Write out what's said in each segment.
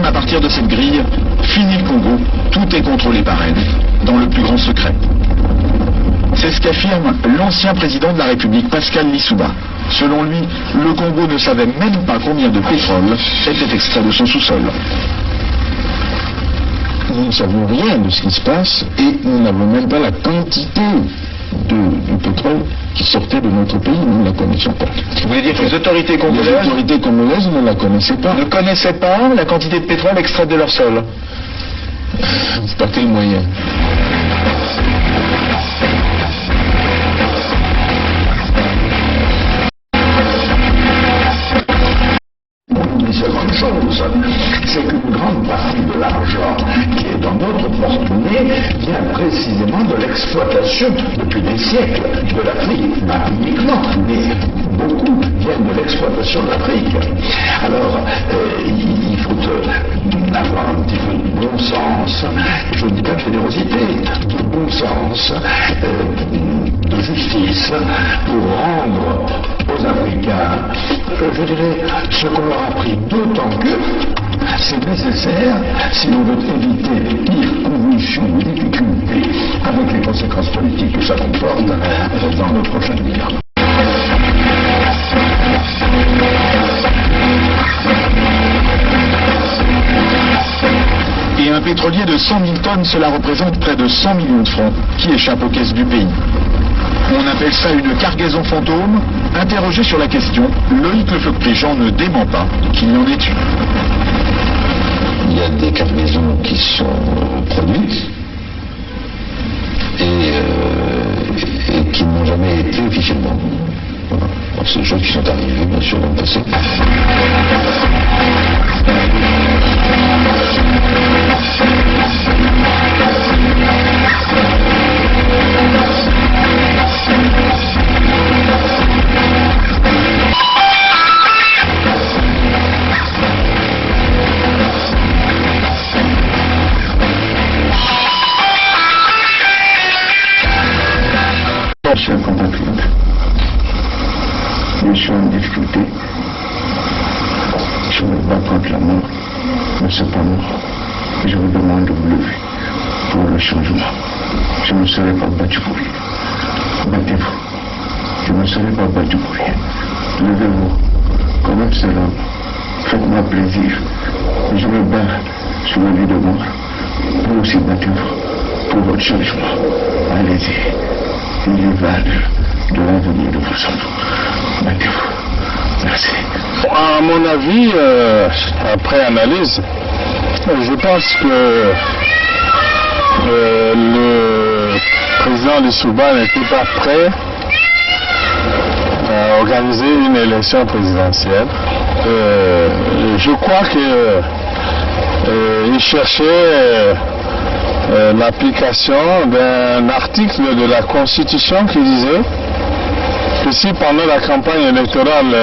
même à partir de cette grille, fini le Congo, tout est contrôlé par elle, dans le plus grand secret. C'est ce qu'affirme l'ancien président de la République, Pascal Lissouba. Selon lui, le Congo ne savait même pas combien de pétrole était extrait de son sous-sol. Nous ne savons rien de ce qui se passe et nous n'avons même pas la quantité du pétrole qui sortait de notre pays, nous ne la connaissons pas. Vous voulez dire que les autorités congolaises ne la connaissaient pas. Ne connaissaient pas la quantité de pétrole extraite de leur sol? Par quel moyen? Une seconde chose, c'est qu'une grande partie de l'argent qui est dans notre porte-monnaie vient précisément de l'exploitation depuis des siècles de l'Afrique, pas uniquement, mais beaucoup viennent de l'exploitation de l'Afrique. Alors, il faut avoir un petit peu de bon sens, je ne dis pas de générosité, de bon sens, de justice, pour rendre aux Africains, je dirais, ce qu'on leur a pris, d'autant que c'est nécessaire si on veut éviter les pires convulsions ou difficultés avec les conséquences politiques que ça comporte dans le prochain gouvernement. Et un pétrolier de 100 000 tonnes, cela représente près de 100 millions de francs qui échappent aux caisses du pays. On appelle ça une cargaison fantôme. Interrogé sur la question, Loïc Lefeuc-Pléjean ne dément pas qu'il y en ait une. Il y a des cargaisons qui sont produites et qui n'ont jamais été officiellement. Voilà. C'est des choses qui sont arrivées, bien sûr, dans le passé. Chers compatriotes, je suis en difficulté, je me bats contre la mort, mais cependant, je vous demande de vous lever pour le changement. Je ne serai pas battu pour rien. Battez-vous. Je ne serai pas battu pour rien. Levez-vous, comme un seul homme. Faites-moi plaisir. Je me bats sur la vie de mort. Vous aussi battez-vous pour votre changement. Allez-y. Il y va de l'avenir de vos enfants. Battez-vous. Merci. À mon avis, après analyse, je pense que le président Lissouba n'était pas prêt à organiser une élection présidentielle. Je crois qu'il cherchait l'application d'un article de la Constitution qui disait que si pendant la campagne électorale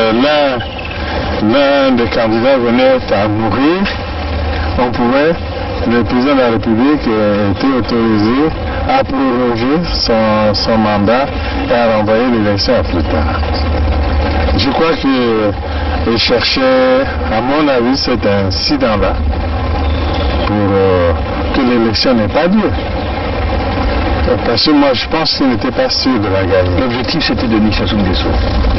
l'un des candidats venait à mourir, le président de la République était autorisé à proroger son mandat et à renvoyer l'élection à plus tard. Je crois qu'il cherchait, à mon avis, cet incident-là pour que l'élection n'ait pas lieu. Parce que moi, je pense qu'il n'était pas sûr de la gagner. L'objectif, c'était Denis Sassou Nguesso.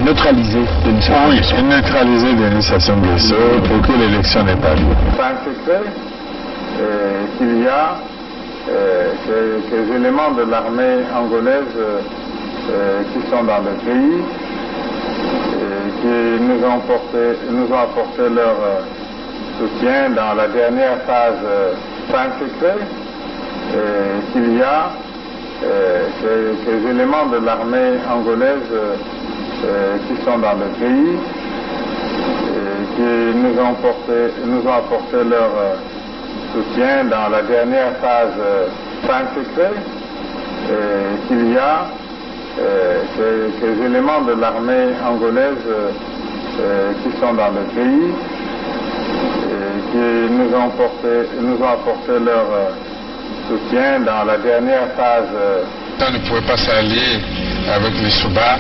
Neutraliser Denis Sassou Nguesso. Oui, neutraliser Denis Sassou Nguesso pour que l'élection n'ait pas lieu. C'est un secret qu'il y a quelques éléments de l'armée angolaise qui sont dans le pays et qui nous ont apporté leur soutien dans la dernière phase. C'est un secret qu'il y a quelques éléments de l'armée angolaise qui sont dans le pays et qui nous ont apporté leur soutien dans la dernière phase. C'est un secret qu'il y a quelques éléments de l'armée angolaise qui sont dans le pays et qui nous ont apporté leur soutien dans la dernière phase. On ne pouvait pas s'allier avec les Souba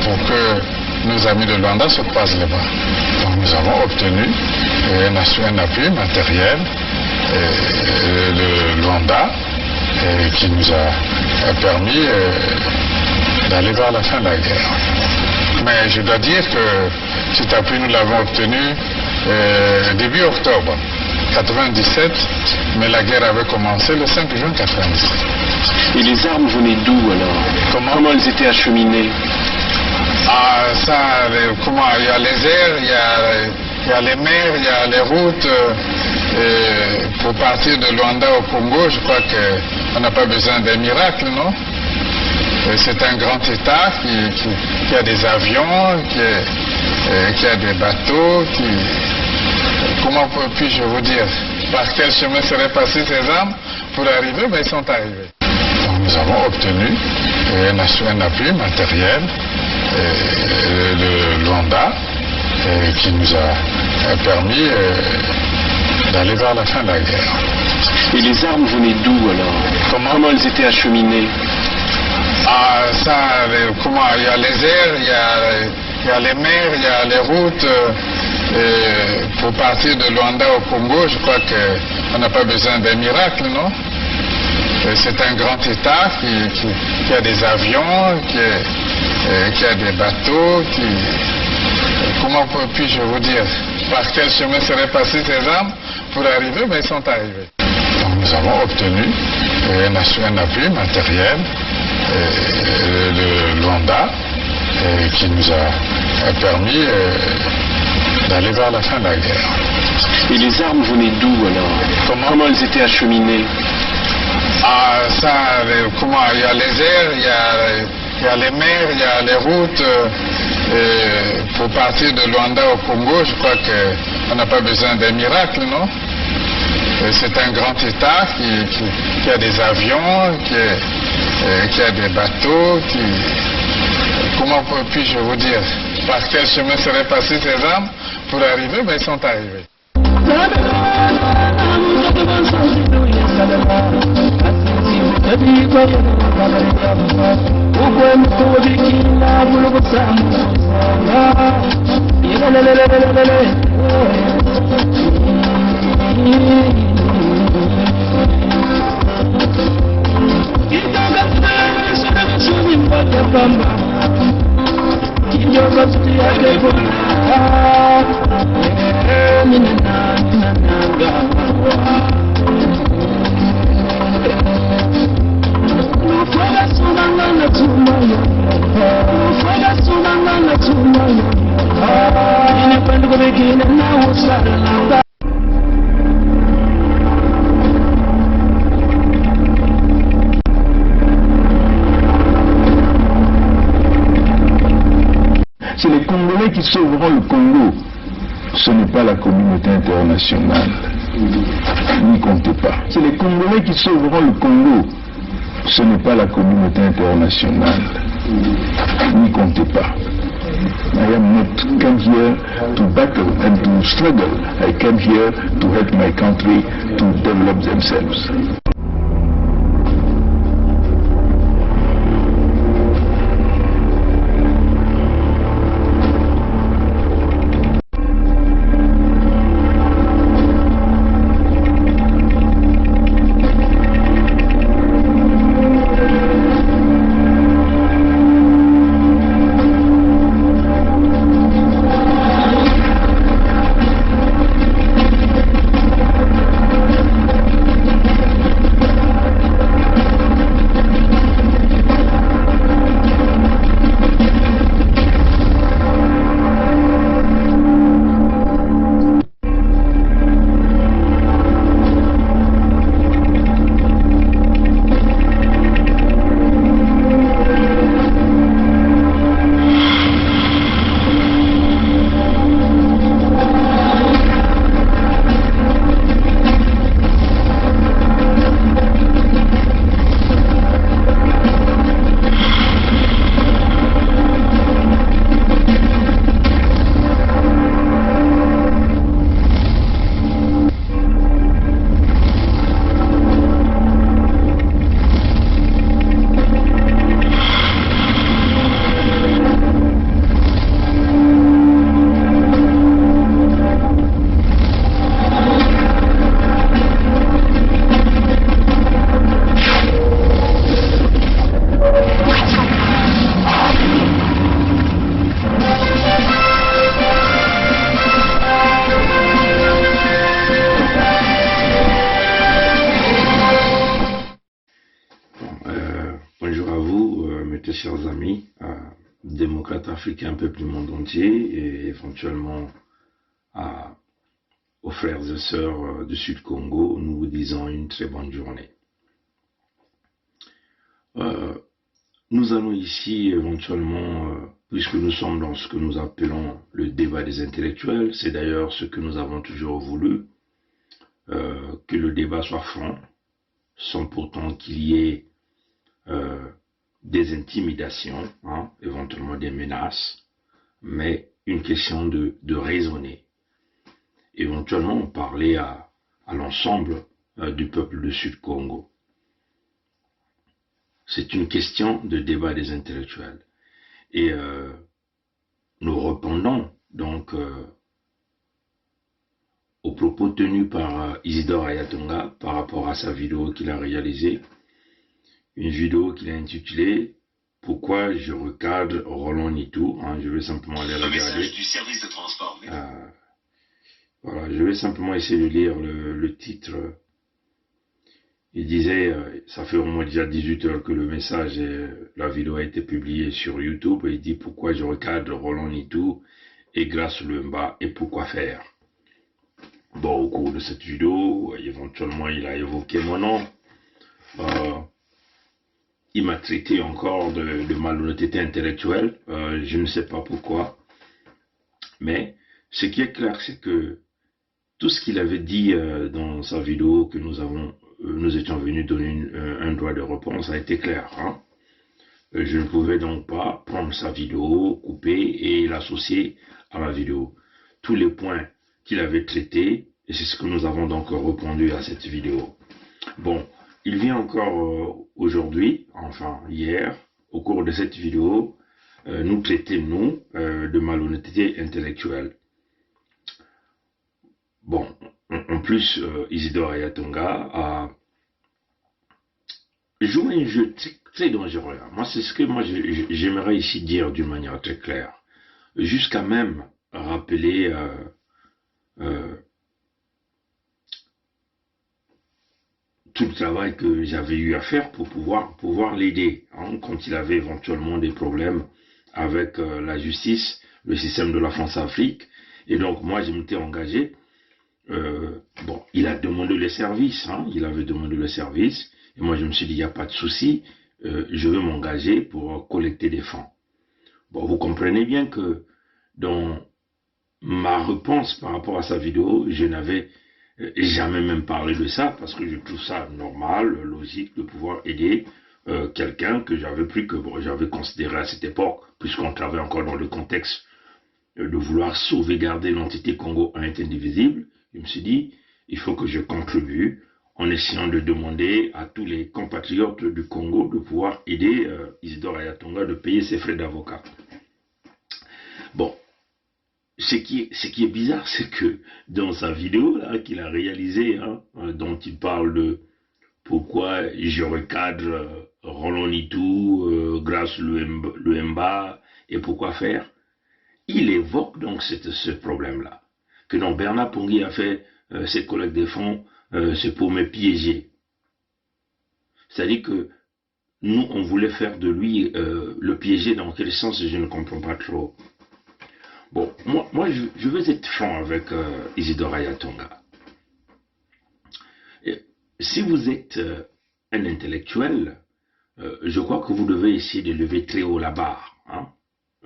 pour que nos amis de Luanda se croisent les bras. Donc nous avons obtenu un appui matériel de Luanda qui nous a permis d'aller vers la fin de la guerre. Mais je dois dire que cet appui, nous l'avons obtenu début octobre 97, mais la guerre avait commencé le 5 juin 97. Et les armes venaient d'où alors? Comment elles étaient acheminées? Il y a les airs, il y a les mers, il y a les routes. Pour partir de Luanda au Congo, je crois qu'on n'a pas besoin d'un miracle, non? C'est un grand État qui a des avions, qui a des bateaux, comment puis-je vous dire? Par quel chemin seraient passées ces armes pour arriver? Mais ils sont arrivés. Donc nous avons obtenu un appui matériel de Luanda qui nous a permis d'aller vers la fin de la guerre. Et les armes venaient d'où alors? Comment elles étaient acheminées? Il y a les airs, il y a les mers, il y a les routes. Pour partir de Luanda au Congo, je crois qu'on n'a pas besoin d'un miracle, non? C'est un grand État qui a des avions, qui a des bateaux, comment puis-je vous dire? Par quel chemin seraient passées ces armes pour arriver? Mais ils sont arrivés. Donc nous avons obtenu un appui matériel de Luanda qui nous a permis d'aller vers la fin de la guerre. Et les armes venaient d'où alors? Comment elles étaient acheminées? Il y a les airs, il y a les mers, il y a les routes. Pour partir de Luanda au Congo, je crois qu'on n'a pas besoin d'un miracle, non? C'est un grand État qui a des avions, qui a des bateaux, comment puis-je vous dire? Par quel chemin seraient passées ces armes pour arriver? Mais ils sont arrivés. C'est les Congolais qui sauveront le Congo. Ce n'est pas la communauté internationale. N'y comptez pas. C'est les Congolais qui sauveront le Congo. Ce n'est pas la communauté internationale. N'y comptez pas. I am not come here to battle and to struggle. I came here to help my country to develop themselves. démocrates africains, peuple du monde entier, et éventuellement aux frères et sœurs du Sud-Congo, nous vous disons une très bonne journée. Nous allons ici éventuellement, puisque nous sommes dans ce que nous appelons le débat des intellectuels, c'est d'ailleurs ce que nous avons toujours voulu, que le débat soit franc, sans pourtant qu'il y ait des intimidations, hein, éventuellement des menaces, mais une question de raisonner. Éventuellement parler à l'ensemble du peuple du Sud-Congo. C'est une question de débat des intellectuels. Et nous répondons donc aux propos tenus par Isidore Ayatonga par rapport à sa vidéo qu'il a réalisée. Une vidéo qu'il a intitulée « Pourquoi je recadre Roland Nitou ». Je vais simplement aller regarder. Message du service de transport. Voilà, je vais simplement essayer de lire le titre. Il disait, ça fait au moins déjà 18 heures que le message, la vidéo a été publiée sur YouTube, et il dit pourquoi je recadre Roland Nitou et Grâce Luemba et pourquoi faire. Bon, au cours de cette vidéo, éventuellement il a évoqué mon nom. Il m'a traité encore de malhonnêteté intellectuelle, je ne sais pas pourquoi. Mais ce qui est clair, c'est que tout ce qu'il avait dit dans sa vidéo que nous étions venus donner un droit de réponse a été clair. Hein? Je ne pouvais donc pas prendre sa vidéo, couper et l'associer à ma vidéo. Tous les points qu'il avait traités, et c'est ce que nous avons donc répondu à cette vidéo. Bon, il vient encore aujourd'hui, enfin hier, au cours de cette vidéo, nous traiter, nous, de malhonnêteté intellectuelle. Bon, en plus, Isidore Ayatonga a joué un jeu très dangereux. Moi, c'est ce que j'aimerais ici dire d'une manière très claire. Jusqu'à même rappeler tout le travail que j'avais eu à faire pour pouvoir l'aider, hein, quand il avait éventuellement des problèmes avec la justice, le système de la France-Afrique. Et donc, moi, je m'étais engagé. Bon, il a demandé le service, hein, il avait demandé le service, et moi je me suis dit, il n'y a pas de souci, je vais m'engager pour collecter des fonds. Bon, vous comprenez bien que dans ma réponse par rapport à sa vidéo, je n'avais jamais même parlé de ça, parce que je trouve ça normal, logique, de pouvoir aider quelqu'un que j'avais considéré à cette époque, puisqu'on travaille encore dans le contexte de vouloir sauvegarder l'entité Congo indivisible. Je me suis dit, il faut que je contribue en essayant de demander à tous les compatriotes du Congo de pouvoir aider Isidore Ayatonga de payer ses frais d'avocat. Bon, ce qui est bizarre, c'est que dans sa vidéo là qu'il a réalisée, hein, dont il parle de pourquoi je recadre Roland Nitou, Grâce Luemba et pourquoi faire, il évoque donc ce problème-là. Que non, Bernard Pongui a fait cette collecte des fonds, c'est pour me piéger. C'est-à-dire que nous, on voulait faire de lui le piéger dans quel sens, je ne comprends pas trop. Bon, moi je veux être franc avec Isidore Ayatonga. Si vous êtes un intellectuel, je crois que vous devez essayer de lever très haut la barre. Hein?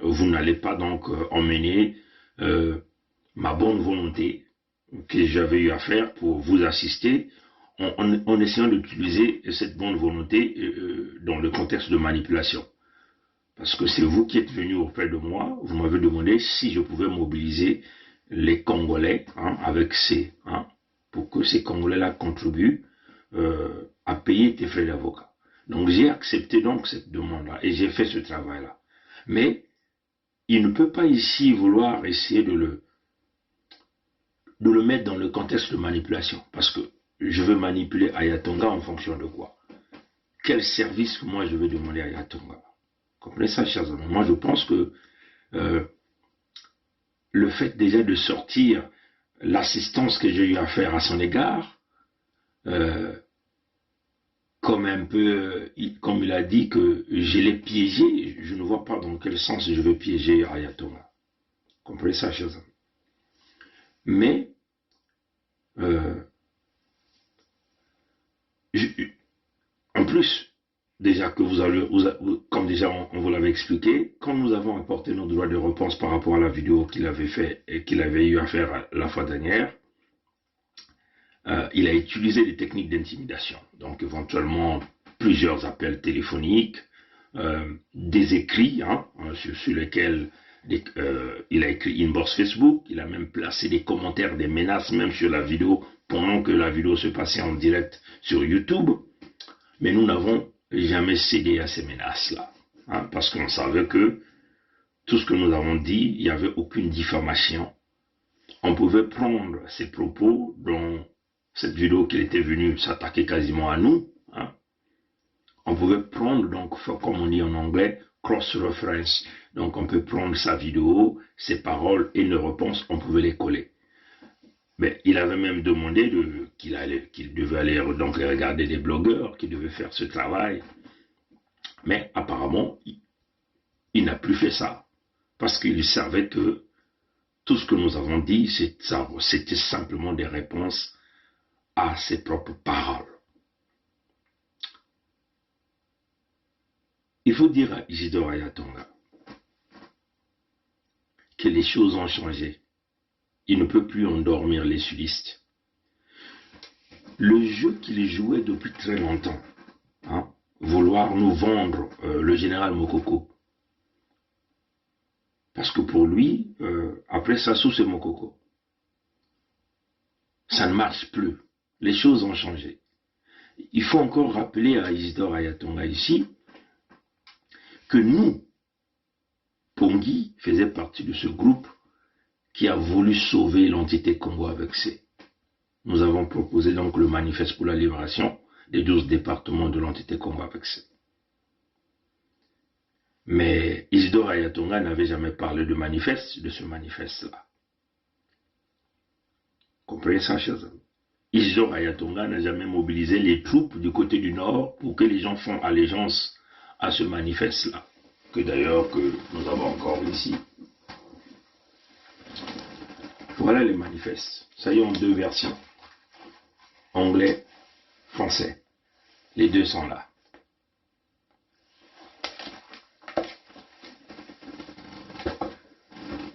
Vous n'allez pas donc emmener ma bonne volonté que j'avais eu à faire pour vous assister en essayant d'utiliser cette bonne volonté dans le contexte de manipulation. Parce que c'est vous qui êtes venu auprès de moi, vous m'avez demandé si je pouvais mobiliser les Congolais, hein, avec pour que ces Congolais-là contribuent à payer tes frais d'avocat. Donc j'ai accepté donc cette demande-là et j'ai fait ce travail-là. Mais il ne peut pas ici vouloir essayer de le mettre dans le contexte de manipulation. Parce que je veux manipuler Ayatonga en fonction de quoi? Quel service que moi je vais demander à Ayatonga? Comprenez ça, chers amis? Moi je pense que le fait déjà de sortir l'assistance que j'ai eu à faire à son égard, comme un peu, comme il a dit que je l'ai piégé, je ne vois pas dans quel sens je veux piéger Ayatonga. Comprenez ça, chers amis. Mais, en plus, déjà que comme déjà on vous l'avait expliqué, quand nous avons apporté nos droits de réponse par rapport à la vidéo qu'il avait fait et qu'il avait eu à faire la fois dernière, il a utilisé des techniques d'intimidation. Donc éventuellement plusieurs appels téléphoniques, des écrits sur lesquels il a écrit inbox Facebook, il a même placé des commentaires, des menaces même sur la vidéo pendant que la vidéo se passait en direct sur YouTube. Mais nous n'avons jamais cédé à ces menaces-là, parce qu'on savait que tout ce que nous avons dit, il n'y avait aucune diffamation. On pouvait prendre ces propos dans cette vidéo qu'il était venu s'attaquer quasiment à nous. On pouvait prendre, donc, comme on dit en anglais, cross-reference. Donc on peut prendre sa vidéo, ses paroles et nos réponses, on pouvait les coller. Mais il avait même demandé qu'il devait aller donc regarder des blogueurs, qu'il devait faire ce travail. Mais apparemment, il n'a plus fait ça. Parce qu'il savait que tout ce que nous avons dit, c'était simplement des réponses à ses propres paroles. Il faut dire à Isidore Ayatonga que les choses ont changé. Il ne peut plus endormir les sudistes. Le jeu qu'il jouait depuis très longtemps, vouloir nous vendre le général Mokoko. Parce que pour lui, après Sassou, c'est Mokoko. Ça ne marche plus. Les choses ont changé. Il faut encore rappeler à Isidore Ayatonga ici que nous, Pongui faisait partie de ce groupe qui a voulu sauver l'entité Congo avec C. Nous avons proposé donc le manifeste pour la libération des 12 départements de l'entité Congo avec C. Mais Isidore Ayatonga n'avait jamais parlé de ce manifeste-là. Comprenez ça, chers amis? Isidore Ayatonga n'a jamais mobilisé les troupes du côté du Nord pour que les gens font allégeance à ce manifeste-là, que d'ailleurs que nous avons encore ici. Voilà les manifestes. Ça y est, en deux versions. Anglais, français. Les deux sont là.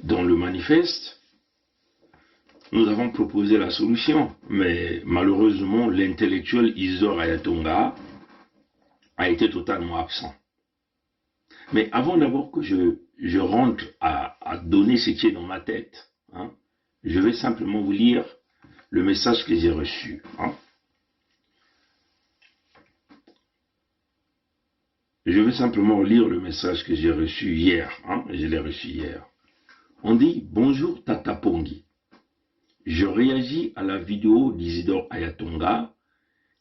Dans le manifeste, nous avons proposé la solution, mais malheureusement, l'intellectuel Isidore Ayatonga a été totalement absent. Mais avant d'abord que je rentre à donner ce qui est dans ma tête, je vais simplement vous lire le message que j'ai reçu. Je vais simplement lire le message que j'ai reçu hier. Je l'ai reçu hier. On dit « Bonjour Tata Pongui. Je réagis à la vidéo d'Isidore Ayatonga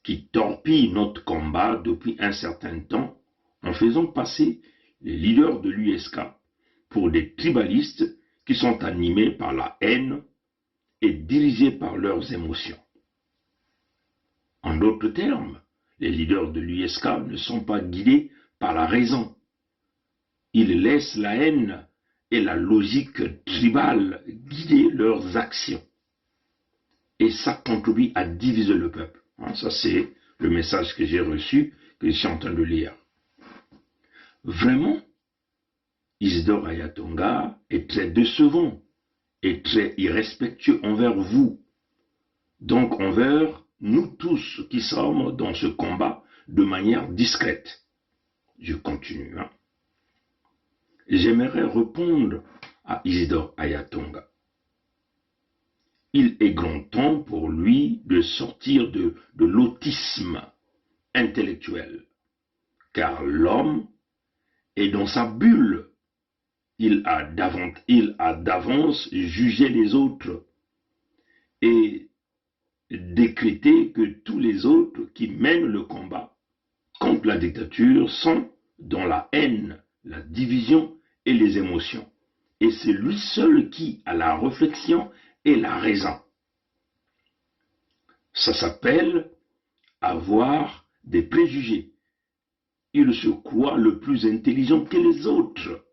qui torpille notre combat depuis un certain temps en faisant passer les leaders de l'USK pour des tribalistes qui sont animés par la haine et dirigés par leurs émotions. En d'autres termes, les leaders de l'USK ne sont pas guidés par la raison. Ils laissent la haine et la logique tribale guider leurs actions. Et ça contribue à diviser le peuple. Ça, c'est le message que j'ai reçu, que je suis en train de lire. Vraiment, Isidore Ayatonga est très décevant et très irrespectueux envers vous. Donc envers nous tous qui sommes dans ce combat de manière discrète. Je continue. J'aimerais répondre à Isidore Ayatonga. Il est grand temps pour lui de sortir de l'autisme intellectuel, car l'homme est dans sa bulle. Il a d'avance jugé les autres et décrété que tous les autres qui mènent le combat contre la dictature sont dans la haine, la division et les émotions. Et c'est lui seul qui a la réflexion et la raison. Ça s'appelle avoir des préjugés. Il se croit le plus intelligent que les autres.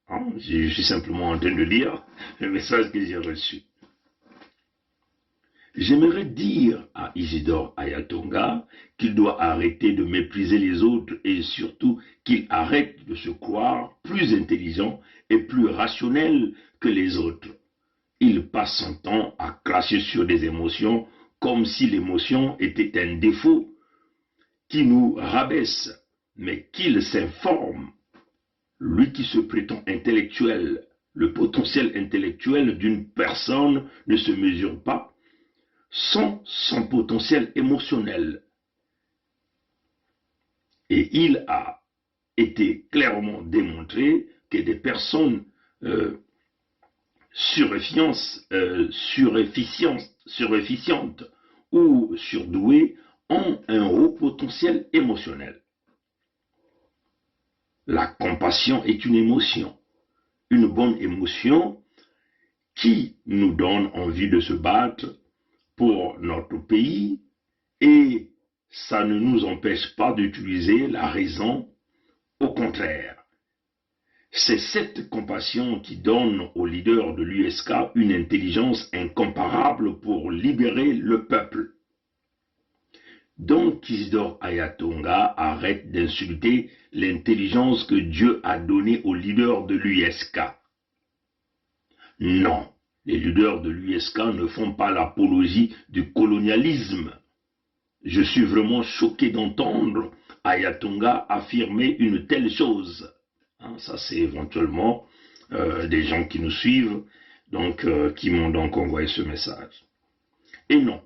Hein? Je suis simplement en train de lire le message que j'ai reçu. J'aimerais dire à Isidore Ayatonga qu'il doit arrêter de mépriser les autres et surtout qu'il arrête de se croire plus intelligent et plus rationnel que les autres. Il passe son temps à cracher sur des émotions comme si l'émotion était un défaut qui nous rabaisse, mais qu'il s'informe. Lui qui se prétend intellectuel, le potentiel intellectuel d'une personne ne se mesure pas sans son potentiel émotionnel. Et il a été clairement démontré que des personnes surefficientes ou surdouées ont un haut potentiel émotionnel. La compassion est une émotion, une bonne émotion qui nous donne envie de se battre pour notre pays et ça ne nous empêche pas d'utiliser la raison, au contraire. C'est cette compassion qui donne aux leaders de l'USK une intelligence incomparable pour libérer le peuple. Donc Isidore Ayatonga arrête d'insulter l'intelligence que Dieu a donnée aux leaders de l'USK. Non, les leaders de l'USK ne font pas l'apologie du colonialisme. Je suis vraiment choqué d'entendre Ayatonga affirmer une telle chose. Ça c'est éventuellement des gens qui nous suivent, donc qui m'ont donc envoyé ce message. Et non,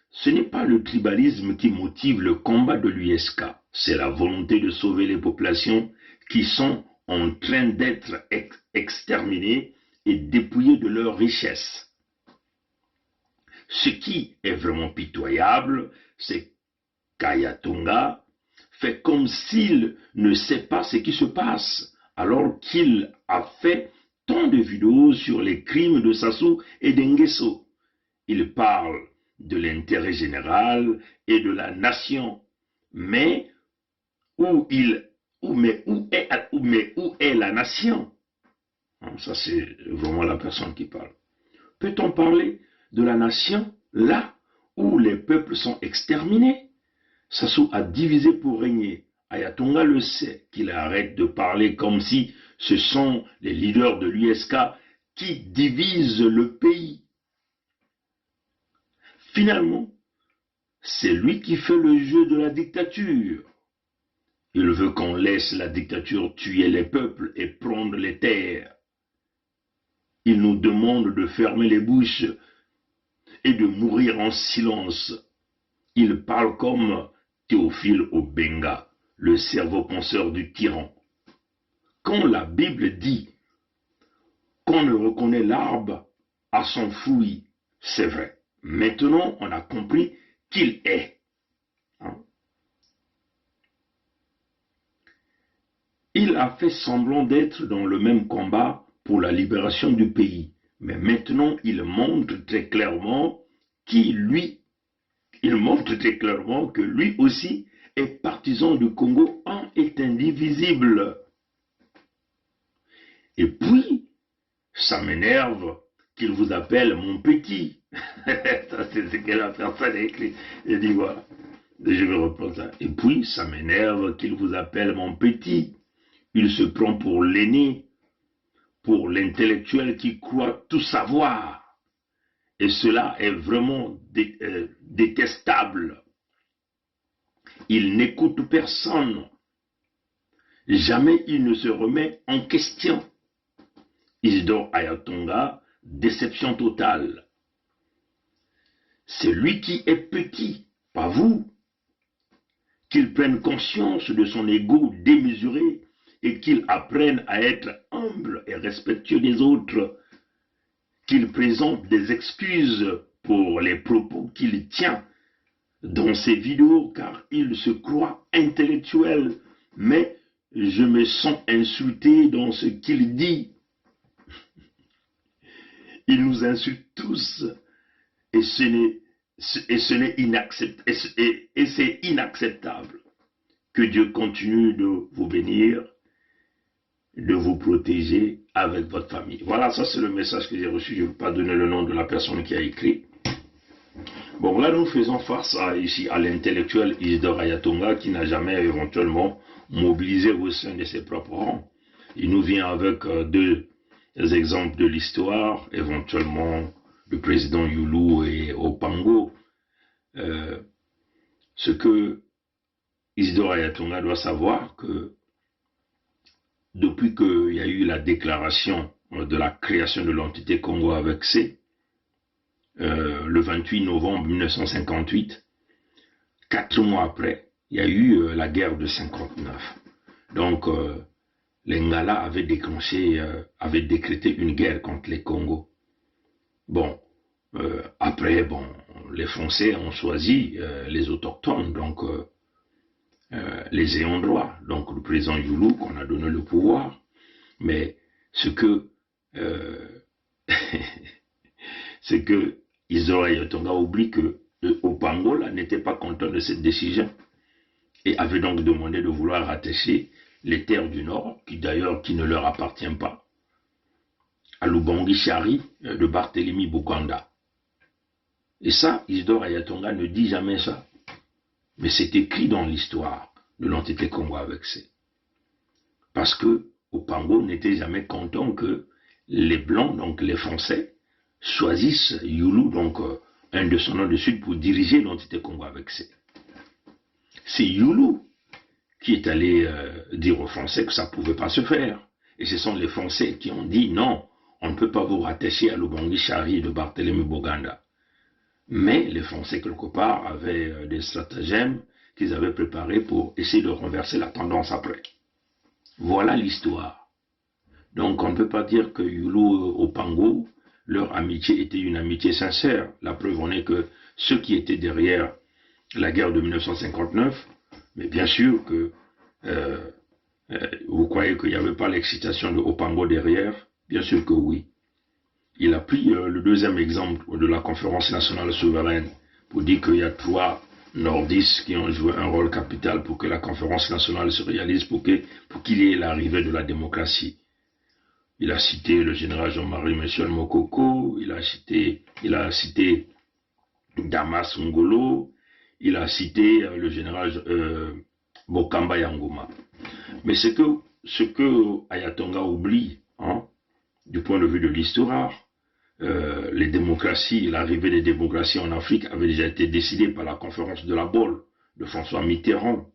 ce n'est pas le tribalisme qui motive le combat de l'USK, c'est la volonté de sauver les populations qui sont en train d'être exterminées et dépouillées de leurs richesses. Ce qui est vraiment pitoyable, c'est qu'Ayatonga fait comme s'il ne sait pas ce qui se passe, alors qu'il a fait tant de vidéos sur les crimes de Sassou et d'Nguesso. Il parle de l'intérêt général et de la nation, mais où est la nation? Ça c'est vraiment la personne qui parle. Peut-on parler de la nation là où les peuples sont exterminés? Sassou a divisé pour régner. Ayatonga le sait, qu'il arrête de parler comme si ce sont les leaders de l'USK qui divisent le pays. Finalement, c'est lui qui fait le jeu de la dictature. Il veut qu'on laisse la dictature tuer les peuples et prendre les terres. Il nous demande de fermer les bouches et de mourir en silence. Il parle comme Théophile Obenga, le cerveau penseur du tyran. Quand la Bible dit qu'on ne reconnaît l'arbre à son fruit, c'est vrai. Maintenant, on a compris qu'il est. Il a fait semblant d'être dans le même combat pour la libération du pays. Mais maintenant, il montre très clairement que lui aussi est partisan du Congo, un est indivisible. Et puis, ça m'énerve qu'il vous appelle mon petit. Ça, c'est ce que la personne a écrit. Il dit voilà. Je vais reprendre ça. Et puis, ça m'énerve qu'il vous appelle mon petit. Il se prend pour l'aîné, pour l'intellectuel qui croit tout savoir. Et cela est vraiment détestable. Il n'écoute personne. Jamais il ne se remet en question. Isidore Ayatonga, déception totale. C'est lui qui est petit, pas vous. Qu'il prenne conscience de son ego démesuré et qu'il apprenne à être humble et respectueux des autres. Qu'il présente des excuses pour les propos qu'il tient dans ses vidéos car il se croit intellectuel. Mais je me sens insulté dans ce qu'il dit. Il nous insulte tous et ce n'est c'est inacceptable que Dieu continue de vous bénir, de vous protéger avec votre famille. Voilà, ça c'est le message que j'ai reçu. Je ne veux pas donner le nom de la personne qui a écrit. Bon, là nous faisons face ici à l'intellectuel Isidore Ayatonga qui n'a jamais éventuellement mobilisé au sein de ses propres rangs. Il nous vient avec deux exemples de l'histoire, éventuellement le président Youlou et Opango. Ce que Isidore Ayatonga doit savoir que depuis qu'il y a eu la déclaration de la création de l'entité Congo avec C, le 28 novembre 1958, 4 mois après, il y a eu la guerre de 59. Donc, les Ngala avaient décrété une guerre contre les Congos. Bon, après, les Français ont choisi les autochtones, donc les ayants droit, donc le président Youlou qu'on a donné le pouvoir. Mais ce que c'est que Isidore Ayatonga oublie que Opango n'était pas content de cette décision et avait donc demandé de vouloir rattacher les terres du Nord, qui ne leur appartient pas, à Lubangui Chari de Barthélemy Bokanda. Et ça, Isidore Ayatonga ne dit jamais ça. Mais c'est écrit dans l'histoire de l'entité Congo avec C. Parce que Opango n'était jamais content que les Blancs, donc les Français, choisissent Youlou, donc un descendant du Sud, pour diriger l'entité Congo avec C. C'est Youlou qui est allé dire aux Français que ça ne pouvait pas se faire. Et ce sont les Français qui ont dit non, on ne peut pas vous rattacher à Lubangui Chari de Barthélemy Bokanda. Mais les Français, quelque part, avaient des stratagèmes qu'ils avaient préparés pour essayer de renverser la tendance après. Voilà l'histoire. Donc on ne peut pas dire que Youlou Opango, leur amitié était une amitié sincère. La preuve en est que ceux qui étaient derrière la guerre de 1959, mais bien sûr que vous croyez qu'il n'y avait pas l'excitation de Opango derrière? Bien sûr que oui. Il a pris le deuxième exemple de la conférence nationale souveraine pour dire qu'il y a 3 nordistes qui ont joué un rôle capital pour que la conférence nationale se réalise, pour qu'il y ait l'arrivée de la démocratie. Il a cité le général Jean-Marie Michel Mokoko, il a cité Damas Ngolo, il a cité le général Bokamba Yangoma. Mais ce que Ayatonga oublie, du point de vue de l'histoire, les démocraties, l'arrivée des démocraties en Afrique avait déjà été décidée par la conférence de la Baule de François Mitterrand.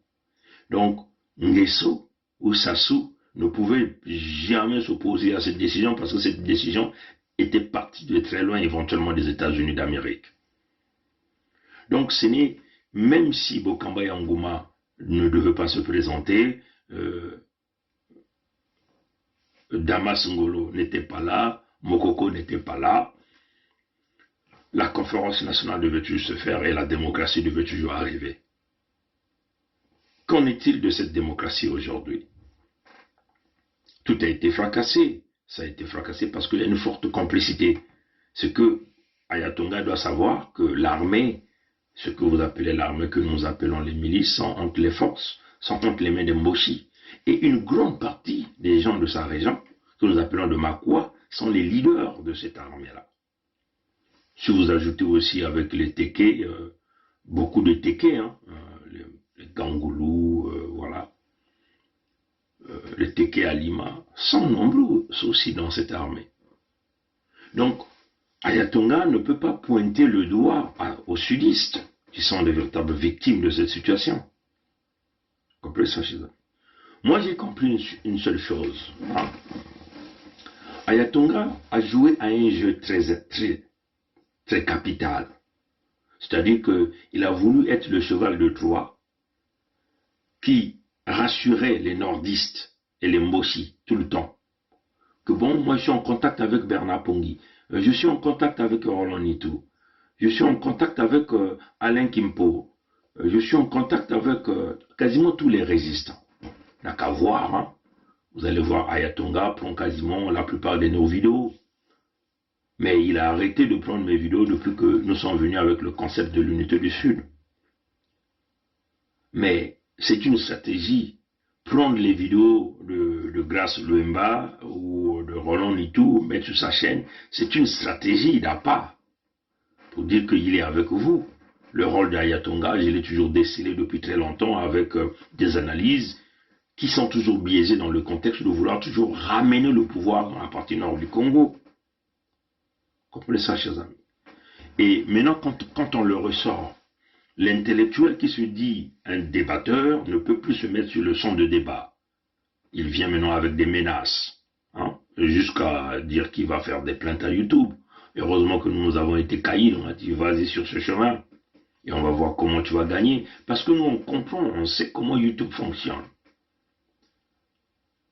Donc, Nguesso ou Sassou ne pouvaient jamais s'opposer à cette décision parce que cette décision était partie de très loin, éventuellement des États-Unis d'Amérique. Donc, ce n'est, même si Bokamba Yangoma ne devait pas se présenter, Damas Ngolo n'était pas là, Mokoko n'était pas là, la conférence nationale devait toujours se faire et la démocratie devait toujours arriver. Qu'en est-il de cette démocratie aujourd'hui? Tout a été fracassé. Ça a été fracassé parce qu'il y a une forte complicité. Ce que Ayatonga doit savoir, que l'armée, ce que vous appelez l'armée, que nous appelons les milices, sont entre les forces, sont entre les mains de Mboshi. Et une grande partie des gens de sa région, que nous appelons de Makwa, sont les leaders de cette armée-là. Si vous ajoutez aussi avec les Téké, beaucoup de Téké, les Gangoulou, voilà, les Téké à Lima, sont nombreux aussi dans cette armée. Donc, Ayatonga ne peut pas pointer le doigt aux sudistes, qui sont des véritables victimes de cette situation. Vous comprenez ça, chez eux? Moi, j'ai compris une seule chose. Ayatonga a joué à un jeu très capital. C'est-à-dire qu'il a voulu être le cheval de Troie qui rassurait les nordistes et les Mboshi tout le temps. Que bon, moi je suis en contact avec Bernard Pongui, je suis en contact avec Roland Nitou, je suis en contact avec Alain Kimpo, je suis en contact avec quasiment tous les résistants. Il n'y a qu'à voir, vous allez voir Ayatonga prend quasiment la plupart de nos vidéos. Mais il a arrêté de prendre mes vidéos depuis que nous sommes venus avec le concept de l'unité du Sud. Mais c'est une stratégie. Prendre les vidéos de Grace Luemba ou de Roland Nitou, mettre sur sa chaîne, c'est une stratégie d'APA pour dire qu'il est avec vous. Le rôle d'Ayatonga, je l'ai toujours décelé depuis très longtemps avec des analyses qui sont toujours biaisées dans le contexte de vouloir toujours ramener le pouvoir dans la partie nord du Congo. Comprenez ça, chers amis. Et maintenant, quand on le ressort, l'intellectuel qui se dit un débatteur ne peut plus se mettre sur le son de débat. Il vient maintenant avec des menaces, hein, jusqu'à dire qu'il va faire des plaintes à YouTube. Heureusement que nous avons été caïds, on a dit vas-y sur ce chemin et on va voir comment tu vas gagner. Parce que nous on comprend, on sait comment YouTube fonctionne.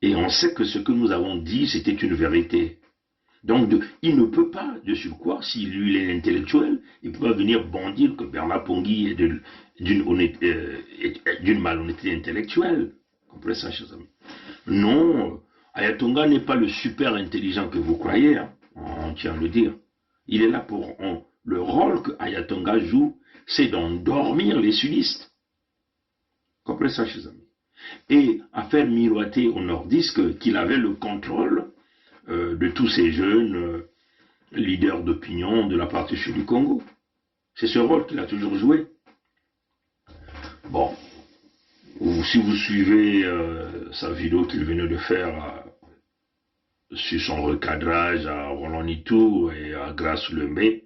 Et on sait que ce que nous avons dit c'était une vérité. Donc, il ne peut pas, de surcroît, si lui il est intellectuel, il peut pas venir bondir que Bernard Pongui est d'une malhonnêteté intellectuelle. Vous comprenez ça, chers amis? Non, Ayatonga n'est pas le super intelligent que vous croyez, hein, on tient à le dire. Il est là pour... le rôle que Ayatonga joue, c'est d'endormir les sudistes. Vous comprenez ça, chers amis? Et à faire miroiter aux nordistes qu'il avait le contrôle de tous ces jeunes leaders d'opinion de la partie sud du Congo. C'est ce rôle qu'il a toujours joué. Bon, ou si vous suivez sa vidéo qu'il venait de faire sur son recadrage à Roland Nitou et à Grace Luemba,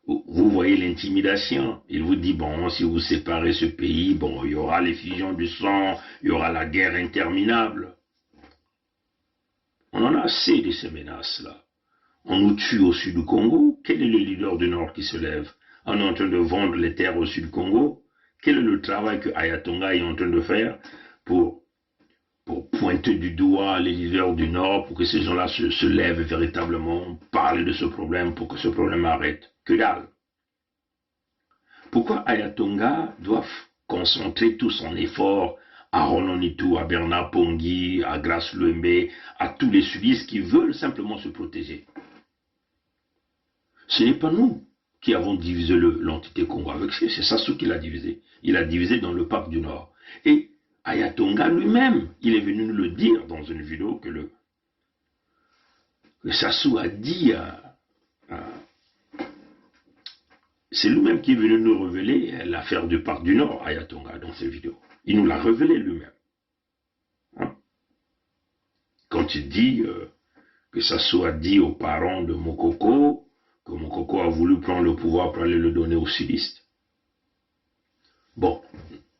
vous voyez l'intimidation. Il vous dit, bon, si vous séparez ce pays, bon, il y aura l'effusion du sang, il y aura la guerre interminable. On en a assez de ces menaces-là. On nous tue au sud du Congo. Quel est le leader du Nord qui se lève? On est en train de vendre les terres au sud du Congo. Quel est le travail que Ayatonga est en train de faire pour pointer du doigt les leaders du Nord, pour que ces gens-là se lèvent véritablement, parler de ce problème, pour que ce problème arrête? Que dalle. Pourquoi Ayatonga doit concentrer tout son effort à Roland Nitou, à Bernard Pongui, à Grace Luemba, à tous les sudistes qui veulent simplement se protéger? Ce n'est pas nous qui avons divisé l'entité Congo avec c'est Sassou qui l'a divisé. Il a divisé dans le parc du Nord. Et Ayatonga lui-même, il est venu nous le dire dans une vidéo que Sassou a dit c'est lui-même qui est venu nous révéler l'affaire du parc du Nord, Ayatonga, dans cette vidéo. Il nous l'a révélé lui-même. Hein? Quand il dit que Sassou a dit aux parents de Mokoko que Mokoko a voulu prendre le pouvoir pour aller le donner aux sudistes. Bon,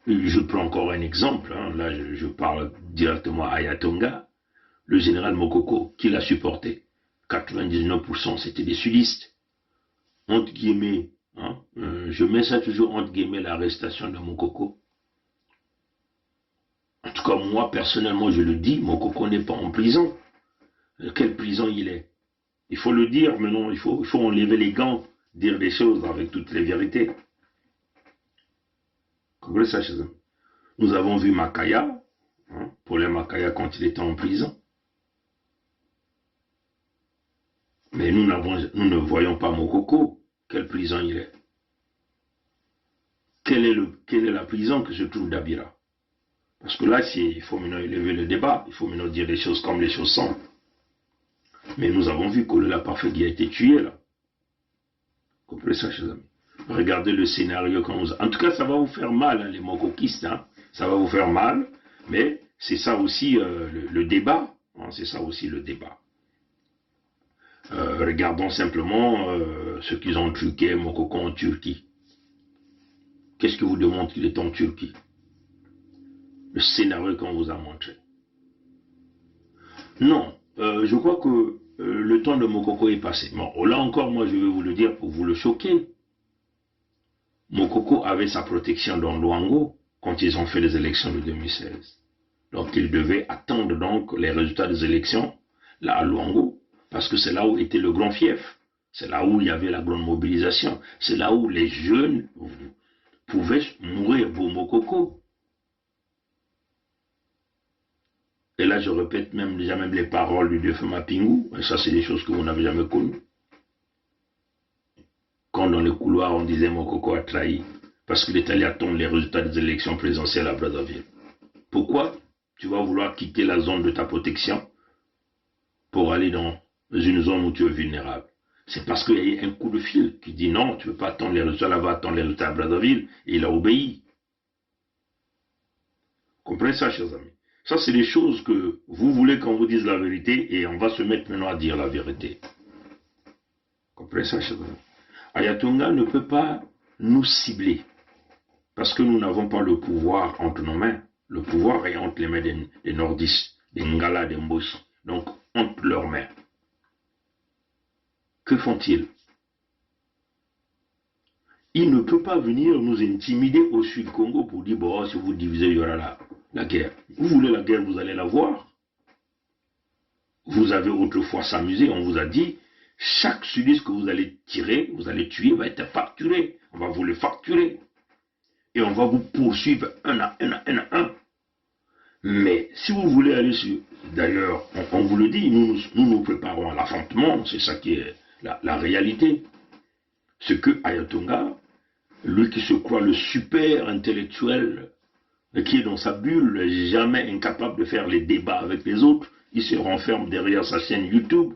je prends encore un exemple. Hein. Là, je parle directement à Ayatonga. Le général Mokoko, qui l'a supporté, 99% c'était des sudistes. Entre guillemets, hein, je mets ça toujours entre guillemets, l'arrestation de Mokoko. En tout cas, moi, personnellement, je le dis, Mokoko n'est pas en prison. Quelle prison il est? Il faut le dire, mais non, il faut enlever les gants, dire des choses avec toutes les vérités. Comprenez ça, chez eux? Nous avons vu Makaya, hein, Paulin Makaya quand il était en prison. Mais nous ne voyons pas Mokoko. Quelle prison il est? Quelle est la prison que se trouve d'Abira? Parce que là, il faut maintenant élever le débat, il faut maintenant dire les choses comme les choses sont. Mais nous avons vu que le Parfait qui a été tué là. Comprenez ça, chers amis? Regardez le scénario quand vous... En tout cas, ça va vous faire mal, hein, les mokokistes, hein. Ça va vous faire mal, mais c'est ça aussi le débat. Hein, c'est ça aussi le débat. Regardons simplement ce qu'ils ont truqué Mokoko en Turquie. Qu'est-ce qui vous démontre qu'il est en Turquie? Le scénario qu'on vous a montré. Non, je crois que le temps de Mokoko est passé. Bon, là encore, moi je vais vous le dire pour vous le choquer. Mokoko avait sa protection dans Luango quand ils ont fait les élections de 2016. Donc il devait attendre donc les résultats des élections là à Luango, parce que c'est là où était le grand fief. C'est là où il y avait la grande mobilisation. C'est là où les jeunes pouvaient mourir pour Mokoko. Et là, je répète déjà même les paroles du défunt Mapingu. Et ça, c'est des choses que vous n'avez jamais connues. Quand dans les couloirs, on disait Mokoko a trahi parce qu'il est allé attendre les résultats des élections présidentielles à Brazzaville. Pourquoi tu vas vouloir quitter la zone de ta protection pour aller dans une zone où tu es vulnérable? C'est parce qu'il y a eu un coup de fil qui dit non, tu ne peux pas attendre les résultats là-bas, attendre les résultats à Brazzaville. Et il a obéi. Comprenez ça, chers amis? Ça, c'est des choses que vous voulez qu'on vous dise la vérité et on va se mettre maintenant à dire la vérité. Comprenez ça, chers amis? Ayatonga ne peut pas nous cibler parce que nous n'avons pas le pouvoir entre nos mains. Le pouvoir est entre les mains des nordistes, des Ngala, des Mboshi, donc entre leurs mains. Que font-ils? Il ne peut pas venir nous intimider au sud Congo pour dire, bon, si vous divisez, il y aura la guerre. Vous voulez la guerre, vous allez la voir. Vous avez autrefois s'amusé, on vous a dit, chaque sudiste que vous allez tirer, vous allez tuer, va être facturé. On va vous le facturer. Et on va vous poursuivre un à un. Mais si vous voulez aller sur... D'ailleurs, on vous le dit, nous préparons à l'affrontement, c'est ça qui est la réalité. Ce que Ayatonga, lui qui se croit le super intellectuel, qui est dans sa bulle, jamais incapable de faire les débats avec les autres, il se renferme derrière sa chaîne YouTube,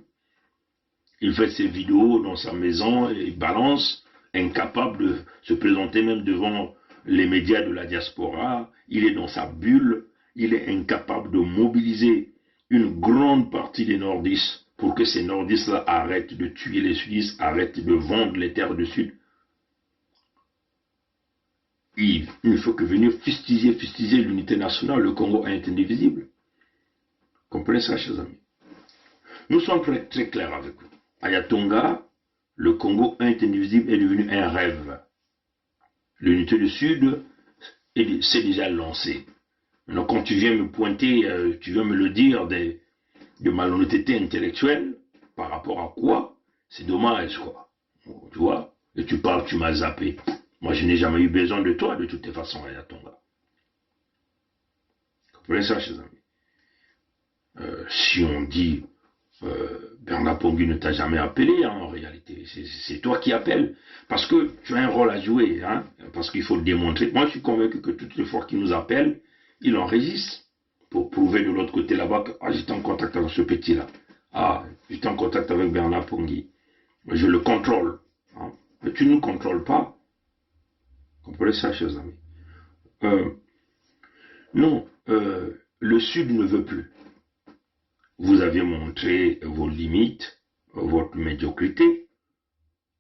il fait ses vidéos dans sa maison, et il balance, incapable de se présenter même devant les médias de la diaspora, il est dans sa bulle, il est incapable de mobiliser une grande partie des nordistes pour que ces nordistes-là arrêtent de tuer les sudistes, arrêtent de vendre les terres du sud. Il ne faut que venir fustiger l'unité nationale, le Congo est indivisible. Comprenez ça, chers amis? Nous sommes très, très clairs avec vous. Ayatonga, le Congo est indivisible est devenu un rêve. L'unité du Sud s'est déjà lancée. Maintenant, quand tu viens me pointer, tu viens me le dire de malhonnêteté intellectuelle, par rapport à quoi? C'est dommage, quoi. Tu vois? Et tu parles, tu m'as zappé. Moi, je n'ai jamais eu besoin de toi, de toutes les façons, Ayatonga. Vous comprenez ça, chers amis? Si on dit Bernard Pongui ne t'a jamais appelé, hein, en réalité, c'est toi qui appelles, parce que tu as un rôle à jouer, hein, parce qu'il faut le démontrer. Moi, je suis convaincu que toutes les fois qu'il nous appelle, il enregistre pour prouver de l'autre côté là-bas que j'étais en contact avec ce petit-là. J'étais en contact avec Bernard Pongui. Je le contrôle. Hein. Mais tu ne nous contrôles pas. Comprenez ça, chers amis? Non, le Sud ne veut plus. Vous avez montré vos limites, votre médiocrité.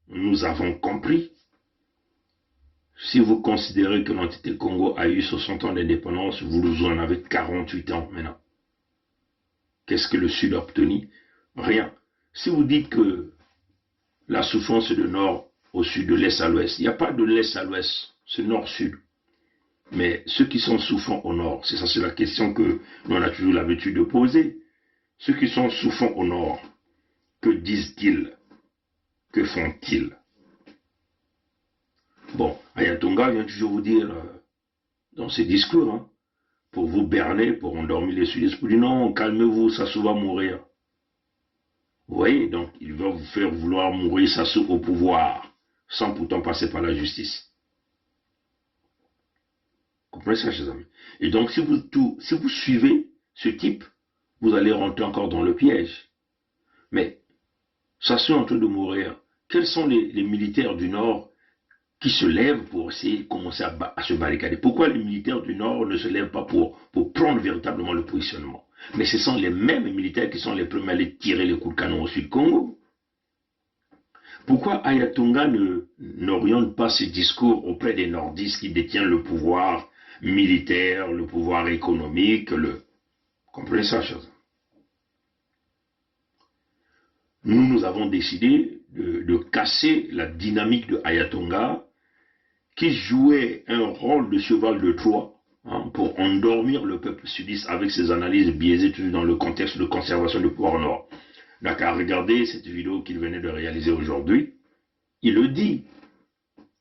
Nous avons compris. Si vous considérez que l'entité Congo a eu 60 ans d'indépendance, vous en avez 48 ans maintenant. Qu'est-ce que le Sud a obtenu? Rien. Si vous dites que la souffrance est de nord au sud, de l'est à l'ouest, il n'y a pas de l'est à l'ouest, c'est nord-sud. Mais ceux qui sont souffrants au nord, c'est ça, c'est la question que nous on a toujours l'habitude de poser. Ceux qui sont souffrants au nord, que disent-ils? Que font-ils? Bon, Ayatonga vient toujours vous dire, dans ses discours, hein, pour vous berner, pour endormir les sudistes, pour dire non, calmez-vous, Sassou va mourir. Vous voyez, donc il va vous faire vouloir mourir Sassou au pouvoir, sans pourtant passer par la justice. Vous comprenez ça, chers amis? Et donc, si vous suivez ce type, vous allez rentrer encore dans le piège. Mais, Sassou est en train de mourir. Quels sont les militaires du Nord qui se lèvent pour essayer de commencer à se barricader? Pourquoi les militaires du Nord ne se lèvent pas pour prendre véritablement le positionnement? Mais ce sont les mêmes militaires qui sont les premiers à aller tirer les coups de canon au Sud-Congo. Pourquoi Ayatonga n'oriente pas ses discours auprès des nordistes qui détiennent le pouvoir militaire, le pouvoir économique, Comprenez ça, chers amis? Nous avons décidé de casser la dynamique de Ayatonga qui jouait un rôle de cheval de Troie, hein, pour endormir le peuple sudiste avec ses analyses biaisées toujours dans le contexte de conservation du pouvoir au nord. D'accord, regardez cette vidéo qu'il venait de réaliser aujourd'hui. Il le dit.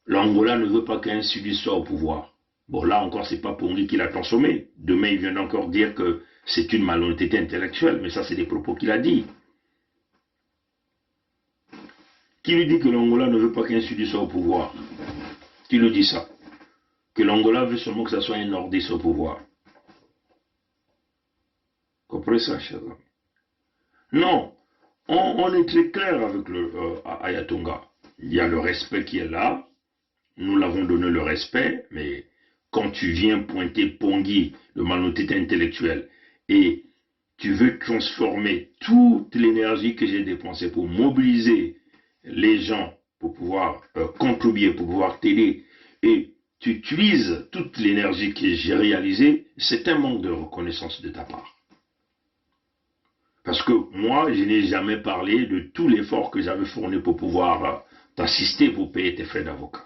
L'Angola ne veut pas qu'un sudiste soit au pouvoir. Bon, là encore, c'est pas pour lui qu'il a consommé. Demain, il vient encore dire que c'est une malhonnêteté intellectuelle, mais ça c'est des propos qu'il a dit. Qui lui dit que l'Angola ne veut pas qu'un Sudiste soit au pouvoir? Qui lui dit ça? Que l'Angola veut seulement que ce soit un nordiste au pouvoir. Comprenez ça, chers amis? Non, on est très clair avec le Ayatonga. Il y a le respect qui est là. Nous l'avons donné le respect, mais quand tu viens pointer Pongui, le malhonnêteté intellectuel, et tu veux transformer toute l'énergie que j'ai dépensée pour mobiliser les gens, pour pouvoir contribuer, pour pouvoir t'aider, et tu utilises toute l'énergie que j'ai réalisée, c'est un manque de reconnaissance de ta part. Parce que moi, je n'ai jamais parlé de tout l'effort que j'avais fourni pour pouvoir t'assister pour payer tes frais d'avocat.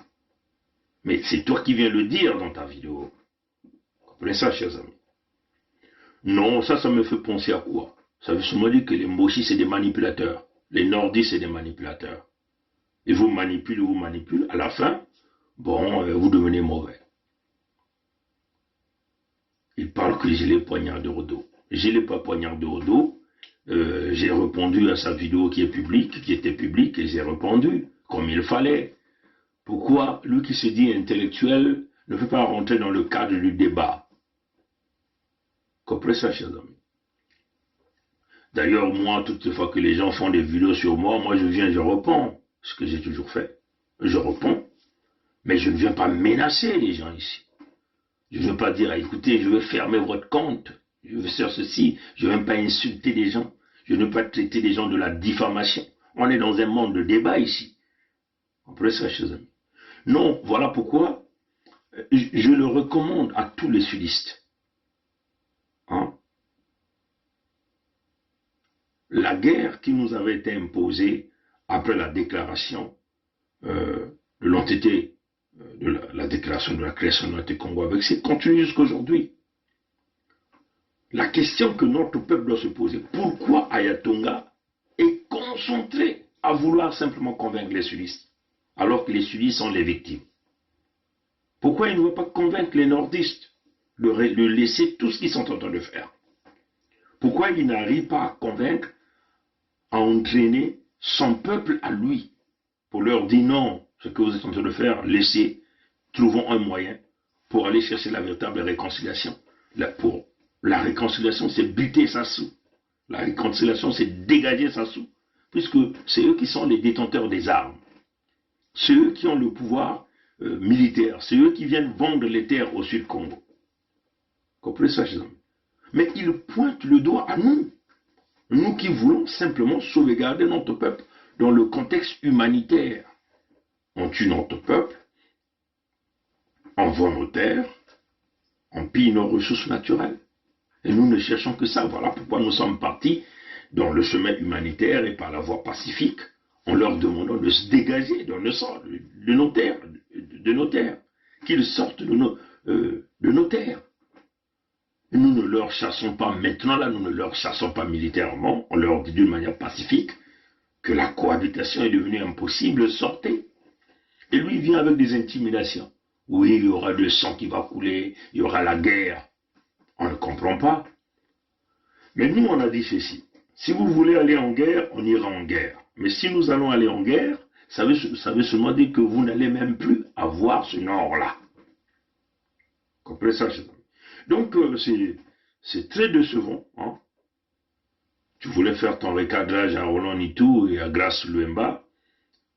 Mais c'est toi qui viens le dire dans ta vidéo. Vous comprenez ça, chers amis? Non, ça me fait penser à quoi? Ça veut seulement dire que les Moshi, c'est des manipulateurs. Les Nordistes, c'est des manipulateurs. Ils vous manipulent. À la fin, bon, vous devenez mauvais. Ils parlent que je l'ai poignardé au dos. Je ne l'ai pas poignardé au dos. J'ai répondu à sa vidéo qui était publique, et j'ai répondu comme il fallait. Pourquoi lui qui se dit intellectuel ne veut pas rentrer dans le cadre du débat? Comprenez ça, chers amis? D'ailleurs, moi, toutes les fois que les gens font des vidéos sur moi, je viens, je réponds. Ce que j'ai toujours fait. Je réponds. Mais je ne viens pas menacer les gens ici. Je ne veux pas dire, écoutez, je vais fermer votre compte. Je veux faire ceci. Je ne veux même pas insulter les gens. Je ne veux pas traiter les gens de la diffamation. On est dans un monde de débat ici. Comprenez ça, chers amis? Non, voilà pourquoi je le recommande à tous les sudistes. Hein? La guerre qui nous avait été imposée après la déclaration de l'entité, la déclaration de la création de l'entité Congo avec, c'est continue jusqu'à aujourd'hui. La question que notre peuple doit se poser, pourquoi Ayatonga est concentré à vouloir simplement convaincre les sudistes, alors que les sudistes sont les victimes? Pourquoi il ne veut pas convaincre les nordistes de laisser tout ce qu'ils sont en train de faire? Pourquoi il n'arrive pas à convaincre, à entraîner son peuple à lui, pour leur dire non, ce que vous êtes en train de faire, laissez, trouvons un moyen pour aller chercher la véritable réconciliation. La réconciliation, c'est buter Sassou. La réconciliation, c'est dégager Sassou, puisque c'est eux qui sont les détenteurs des armes. C'est eux qui ont le pouvoir militaire. C'est eux qui viennent vendre les terres au Sud Congo. Comprenez ça, chers amis? Mais ils pointent le doigt à nous. Nous qui voulons simplement sauvegarder notre peuple dans le contexte humanitaire. On tue notre peuple, on vend nos terres, on pille nos ressources naturelles. Et nous ne cherchons que ça. Voilà pourquoi nous sommes partis dans le chemin humanitaire et par la voie pacifique, en leur demandant de se dégager de nos terres, qu'ils sortent de nos terres. Et nous ne leur chassons pas maintenant, là, nous ne leur chassons pas militairement, on leur dit d'une manière pacifique que la cohabitation est devenue impossible, sortez. Et lui, il vient avec des intimidations. Oui, il y aura le sang qui va couler, il y aura la guerre. On ne comprend pas. Mais nous, on a dit ceci. Si vous voulez aller en guerre, on ira en guerre. Mais si nous allons aller en guerre, ça veut seulement dire que vous n'allez même plus avoir ce nord-là. Comprenez ça, chers amis? Donc, c'est très décevant. Hein? Tu voulais faire ton recadrage à Roland Nitou et à Grace Luemba.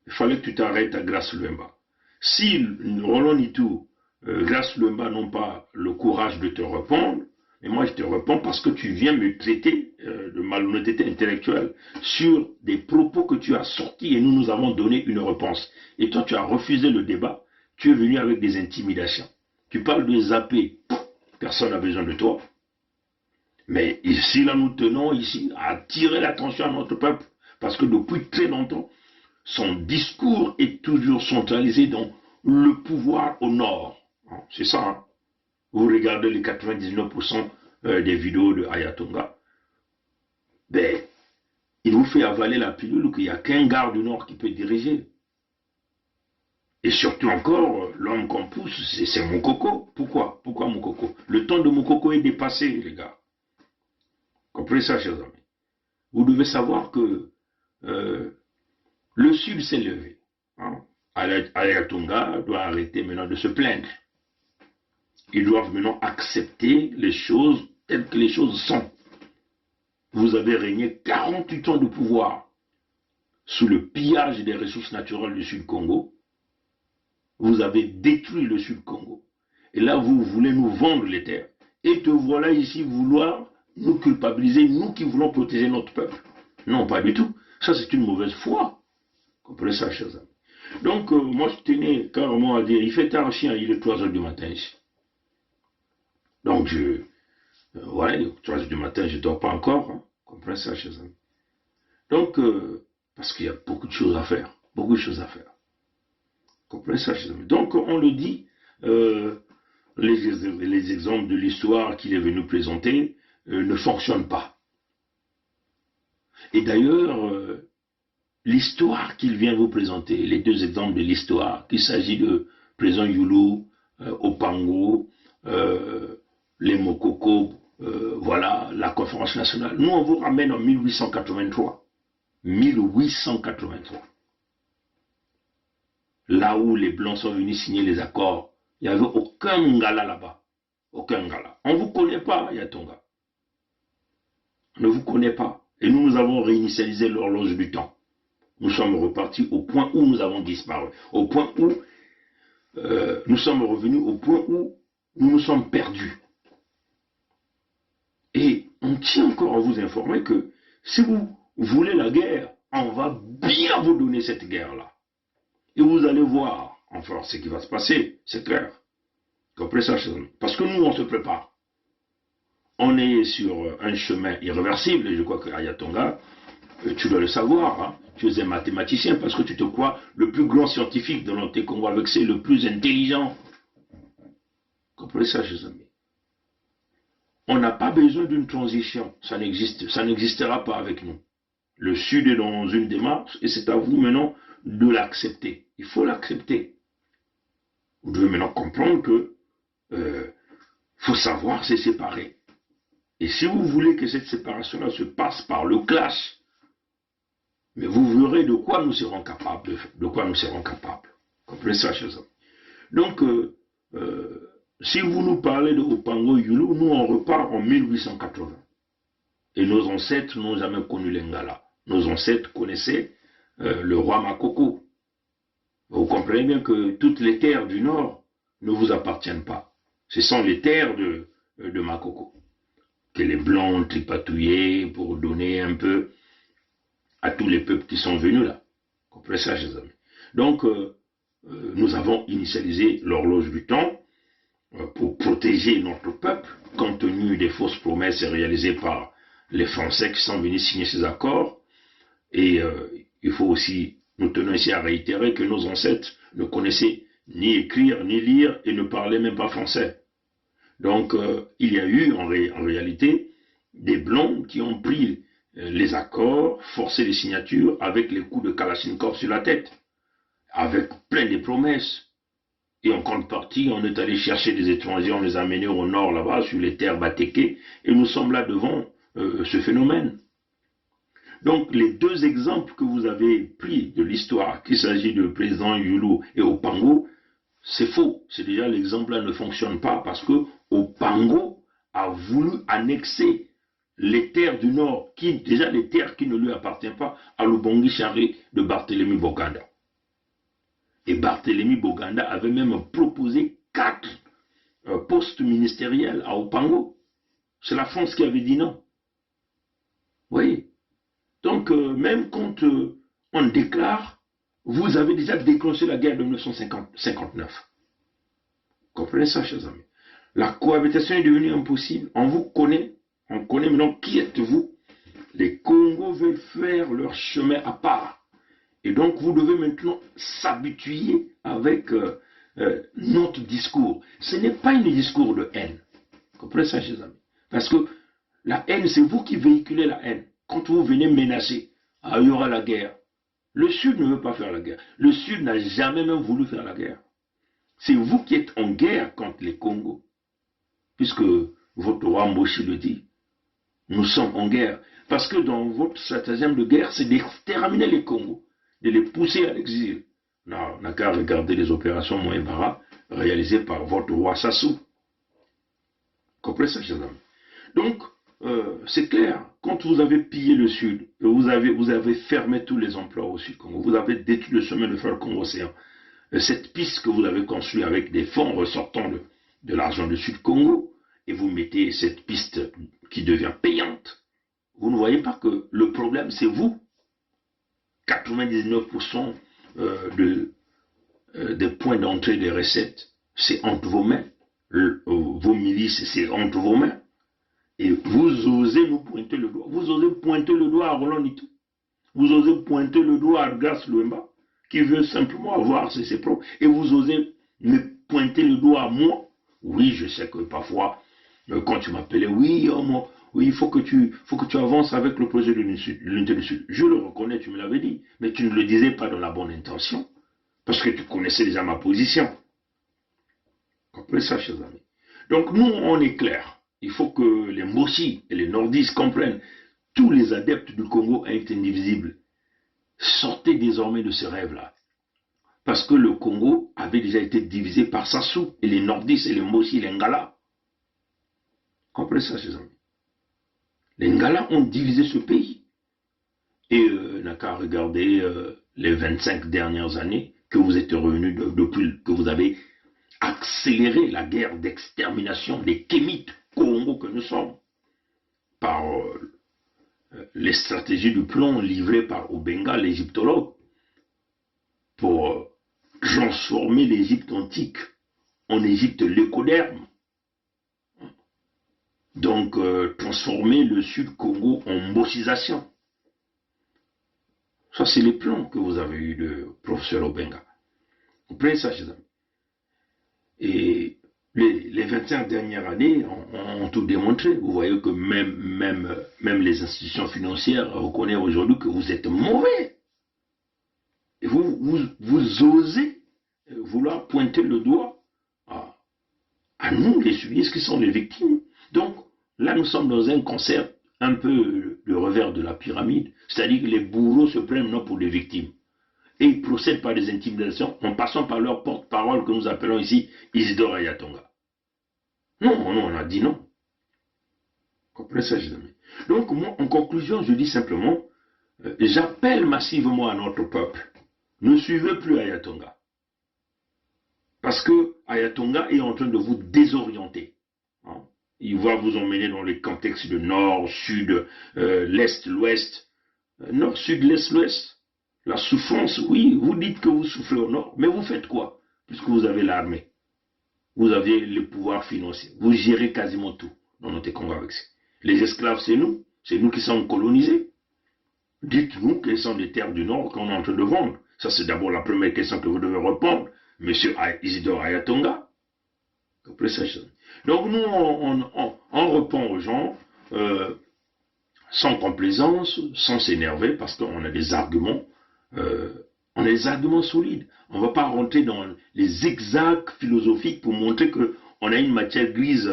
Il fallait que tu t'arrêtes à Grace Luemba. Si Roland Nitou, Grace Luemba n'ont pas le courage de te répondre, et moi je te réponds parce que tu viens me traiter de malhonnêteté intellectuelle sur des propos que tu as sortis et nous avons donné une réponse. Et toi tu as refusé le débat, tu es venu avec des intimidations. Tu parles de zapper, personne n'a besoin de toi. Mais ici, là, nous tenons ici à attirer l'attention à notre peuple, parce que depuis très longtemps, son discours est toujours centralisé dans le pouvoir au nord. C'est ça, hein? Vous regardez les 99% des vidéos de Ayatonga, ben, il vous fait avaler la pilule qu'il n'y a qu'un garde du nord qui peut diriger. Et surtout encore, l'homme qu'on pousse, c'est Moukoko. Pourquoi? Pourquoi Moukoko? Le temps de Moukoko est dépassé, les gars. Comprenez ça, chers amis. Vous devez savoir que le Sud s'est levé. Hein. Ayatunga doit arrêter maintenant de se plaindre. Ils doivent maintenant accepter les choses telles que les choses sont. Vous avez régné 48 ans de pouvoir sous le pillage des ressources naturelles du Sud-Congo. Vous avez détruit le Sud-Congo. Et là, vous voulez nous vendre les terres. Et te voilà ici vouloir nous culpabiliser, nous qui voulons protéger notre peuple. Non, pas du tout. Ça, c'est une mauvaise foi. Comprenez ça, chers amis. Donc, moi, je tenais carrément à dire, il fait tard, chien, il est 3 heures du matin ici. Donc, voilà, 3 heures du matin, je ne dors pas encore. Hein. Comprenez ça, chers amis. Donc, parce qu'il y a beaucoup de choses à faire. Beaucoup de choses à faire. Comprenez ça, chers amis. Donc, on le dit, les exemples de l'histoire qu'il est venu présenter ne fonctionnent pas. Et d'ailleurs, l'histoire qu'il vient vous présenter, les 2 exemples de l'histoire, qu'il s'agit de président Yulu, Opango, les Mokoko, voilà, la conférence nationale. Nous, on vous ramène en 1883. 1883. Là où les Blancs sont venus signer les accords, il n'y avait aucun Ngala là-bas. Aucun Ngala. On ne vous connaît pas, Yatonga. On ne vous connaît pas. Et nous avons réinitialisé l'horloge du temps. Nous sommes repartis au point où nous avons disparu. Au point où nous sommes revenus au point où nous nous sommes perdus. Et on tient encore à vous informer que si vous voulez la guerre, on va bien vous donner cette guerre-là. Et vous allez voir, enfin, ce qui va se passer, c'est clair. Comprenez ça, chers amis. Parce que nous, on se prépare. On est sur un chemin irréversible, et je crois que Ayatonga, tu dois le savoir, hein. Tu es un mathématicien parce que tu te crois le plus grand scientifique de l'Anté Congo avec c'est le plus intelligent. Comprenez ça, chers amis. On n'a pas besoin d'une transition, ça n'existera pas avec nous. Le Sud est dans une démarche et c'est à vous maintenant de l'accepter. Il faut l'accepter. Vous devez maintenant comprendre que faut savoir se séparer. Et si vous voulez que cette séparation-là se passe par le clash, mais vous verrez de quoi nous serons capables. Comprenez ça, chers amis. Donc, si vous nous parlez de Opango Yulu, nous on repart en 1880. Et nos ancêtres n'ont jamais connu les Ngala. Nos ancêtres connaissaient le roi Makoko. Vous comprenez bien que toutes les terres du Nord ne vous appartiennent pas. Ce sont les terres de Makoko, que les Blancs ont tripatouillées pour donner un peu à tous les peuples qui sont venus là. Comprenez ça, chers amis. Donc, nous avons initialisé l'horloge du temps pour protéger notre peuple, compte tenu des fausses promesses réalisées par les Français qui sont venus signer ces accords. Et il faut aussi, nous tenons ici à réitérer que nos ancêtres ne connaissaient ni écrire, ni lire, et ne parlaient même pas français. Donc, il y a eu en réalité des Blancs qui ont pris les accords, forcé les signatures avec les coups de Kalachnikov sur la tête, avec plein de promesses. Et en contrepartie, on est allé chercher des étrangers, on les a amenés au nord là-bas, sur les terres Batéké, et nous sommes là devant ce phénomène. Donc, les 2 exemples que vous avez pris de l'histoire, qu'il s'agit de président Yulu et Opango, c'est faux. C'est déjà l'exemple là ne fonctionne pas parce que Opango a voulu annexer les terres du Nord, déjà les terres qui ne lui appartiennent pas, à l'Ubongi Charé de Barthélemy Boganda. Et Barthélemy Boganda avait même proposé 4 postes ministériels à Opango. C'est la France qui avait dit non. Oui. Donc, même quand on déclare, vous avez déjà déclenché la guerre de 1959. Comprenez ça, chers amis. La cohabitation est devenue impossible. On vous connaît. On connaît maintenant qui êtes-vous. Les Congos veulent faire leur chemin à part. Et donc, vous devez maintenant s'habituer avec notre discours. Ce n'est pas un discours de haine. Comprenez ça, chers amis. Parce que la haine, c'est vous qui véhiculez la haine. Quand vous venez menacer, il y aura la guerre. Le Sud ne veut pas faire la guerre. Le Sud n'a jamais même voulu faire la guerre. C'est vous qui êtes en guerre contre les Congos. Puisque votre roi Moshi le dit. Nous sommes en guerre. Parce que dans votre stratagème de guerre, c'est d'exterminer les Congos, de les pousser à l'exil. On n'a qu'à regarder les opérations Moïmbara réalisées par votre roi Sassou. Comprenez ça, chers amis? Donc, c'est clair, quand vous avez pillé le Sud, vous avez fermé tous les emplois au Sud-Congo, vous avez détruit le chemin de fer Congo-Océan, cette piste que vous avez construite avec des fonds ressortant de l'argent du Sud-Congo, et vous mettez cette piste qui devient payante, vous ne voyez pas que le problème, c'est vous. 99% des points d'entrée des recettes, c'est entre vos mains. Vos milices, c'est entre vos mains. Et vous osez nous pointer le doigt. Vous osez pointer le doigt à Roland Nitou. Vous osez pointer le doigt à Grace Luemba, qui veut simplement avoir ses propres. Et vous osez me pointer le doigt à moi. Oui, je sais que parfois, quand tu m'appelais, oui, il faut que tu avances avec le projet de l'unité du Sud. Je le reconnais, tu me l'avais dit. Mais tu ne le disais pas dans la bonne intention. Parce que tu connaissais déjà ma position. Comprenez ça, chers amis. Donc, nous, on est clair. Il faut que les Mossi et les Nordistes comprennent. Tous les adeptes du Congo ont été indivisibles. Sortez désormais de ce rêve-là. Parce que le Congo avait déjà été divisé par Sassou, et les Nordistes et les Mossi, les Ngala. Comprenez ça, chers amis. Les Ngala ont divisé ce pays. Et n'a qu'à regarder les 25 dernières années que vous êtes revenus depuis que vous avez accéléré la guerre d'extermination des Kémites Congo que nous sommes par les stratégies du plomb livrées par Obenga, l'égyptologue, pour transformer l'Égypte antique en Égypte lécoderme. Donc, transformer le Sud-Congo en bossisation. Ça, c'est les plans que vous avez eu de professeur Obenga. Vous prenez ça, chers amis. Et les 25 dernières années ont tout démontré. Vous voyez que même les institutions financières reconnaissent aujourd'hui que vous êtes mauvais. Et vous osez vouloir pointer le doigt à nous, les sudistes, qui sont les victimes. Donc, là, nous sommes dans un concert un peu le revers de la pyramide. C'est-à-dire que les bourreaux se prennent non pour des victimes. Et ils procèdent par des intimidations en passant par leur porte-parole que nous appelons ici Isidore Ayatonga. Non, on a dit non. Comprenez ça, les amis. Donc, moi, en conclusion, je dis simplement, j'appelle massivement à notre peuple, ne suivez plus Ayatonga. Parce que Ayatonga est en train de vous désorienter. Hein? Il va vous emmener dans les contextes de nord, sud, l'est, l'ouest. Nord, sud, l'est, l'ouest. La souffrance, oui, vous dites que vous souffrez au nord, mais vous faites quoi? Puisque vous avez l'armée, vous avez le pouvoir financier, vous gérez quasiment tout dans notre Congo avec ça. Les esclaves, c'est nous qui sommes colonisés. Dites-nous quelles sont les terres du nord qu'on est en train de vendre. Ça, c'est d'abord la première question que vous devez répondre, monsieur Isidore Ayatonga. Donc nous, on répond aux gens sans complaisance, sans s'énerver, parce qu'on a des arguments. On a des arguments solides. On ne va pas rentrer dans les zigzags philosophiques pour montrer qu'on a une matière grise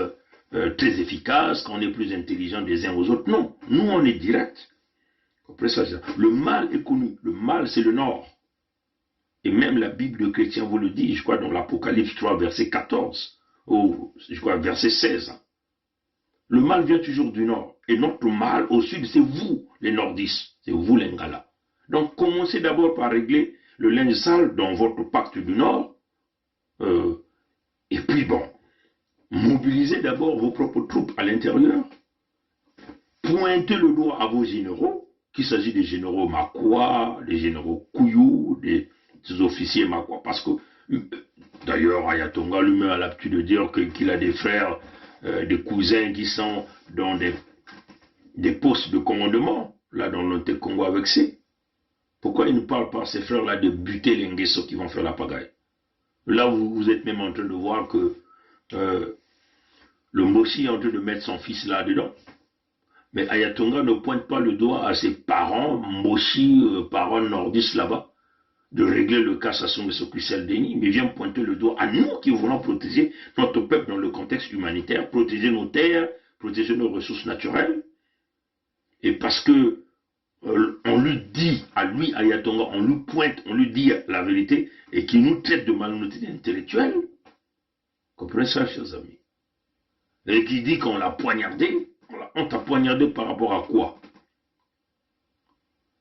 très efficace, qu'on est plus intelligent des uns aux autres. Non, nous on est direct. Le mal est connu. Le mal, c'est le nord. Et même la Bible de chrétien vous le dit, je crois dans l'Apocalypse 3, verset 14, ou je crois verset 16. Le mal vient toujours du nord. Et notre mal au sud, c'est vous, les nordistes. C'est vous, les Ngala. Donc, commencez d'abord par régler le linge sale dans votre pacte du Nord. Et puis, bon, mobilisez d'abord vos propres troupes à l'intérieur. Pointez le doigt à vos généraux, qu'il s'agit des généraux Makwa, des généraux Kouyou, des officiers Makwa. Parce que, d'ailleurs, Ayatonga lui-même a l'habitude de dire qu'il a des frères, des cousins qui sont dans des postes de commandement, là dans le Congo avec C. Pourquoi il ne parle pas à ces frères-là de buter les Nguesso qui vont faire la pagaille? Là, vous êtes même en train de voir que le Mossi est en train de mettre son fils là-dedans. Mais Ayatonga ne pointe pas le doigt à ses parents, Mossi, parents nordistes là-bas, de régler le cas Sassou Nguesso Christelle Denis, mais vient pointer le doigt à nous qui voulons protéger notre peuple dans le contexte humanitaire, protéger nos terres, protéger nos ressources naturelles, et parce que on lui dit, à lui, Ayatonga, on lui pointe, on lui dit la vérité, et qu'il nous traite de malhonnêteté intellectuelle. Comprenez ça, chers amis? Et qui dit qu'on l'a poignardé, on t'a poignardé par rapport à quoi?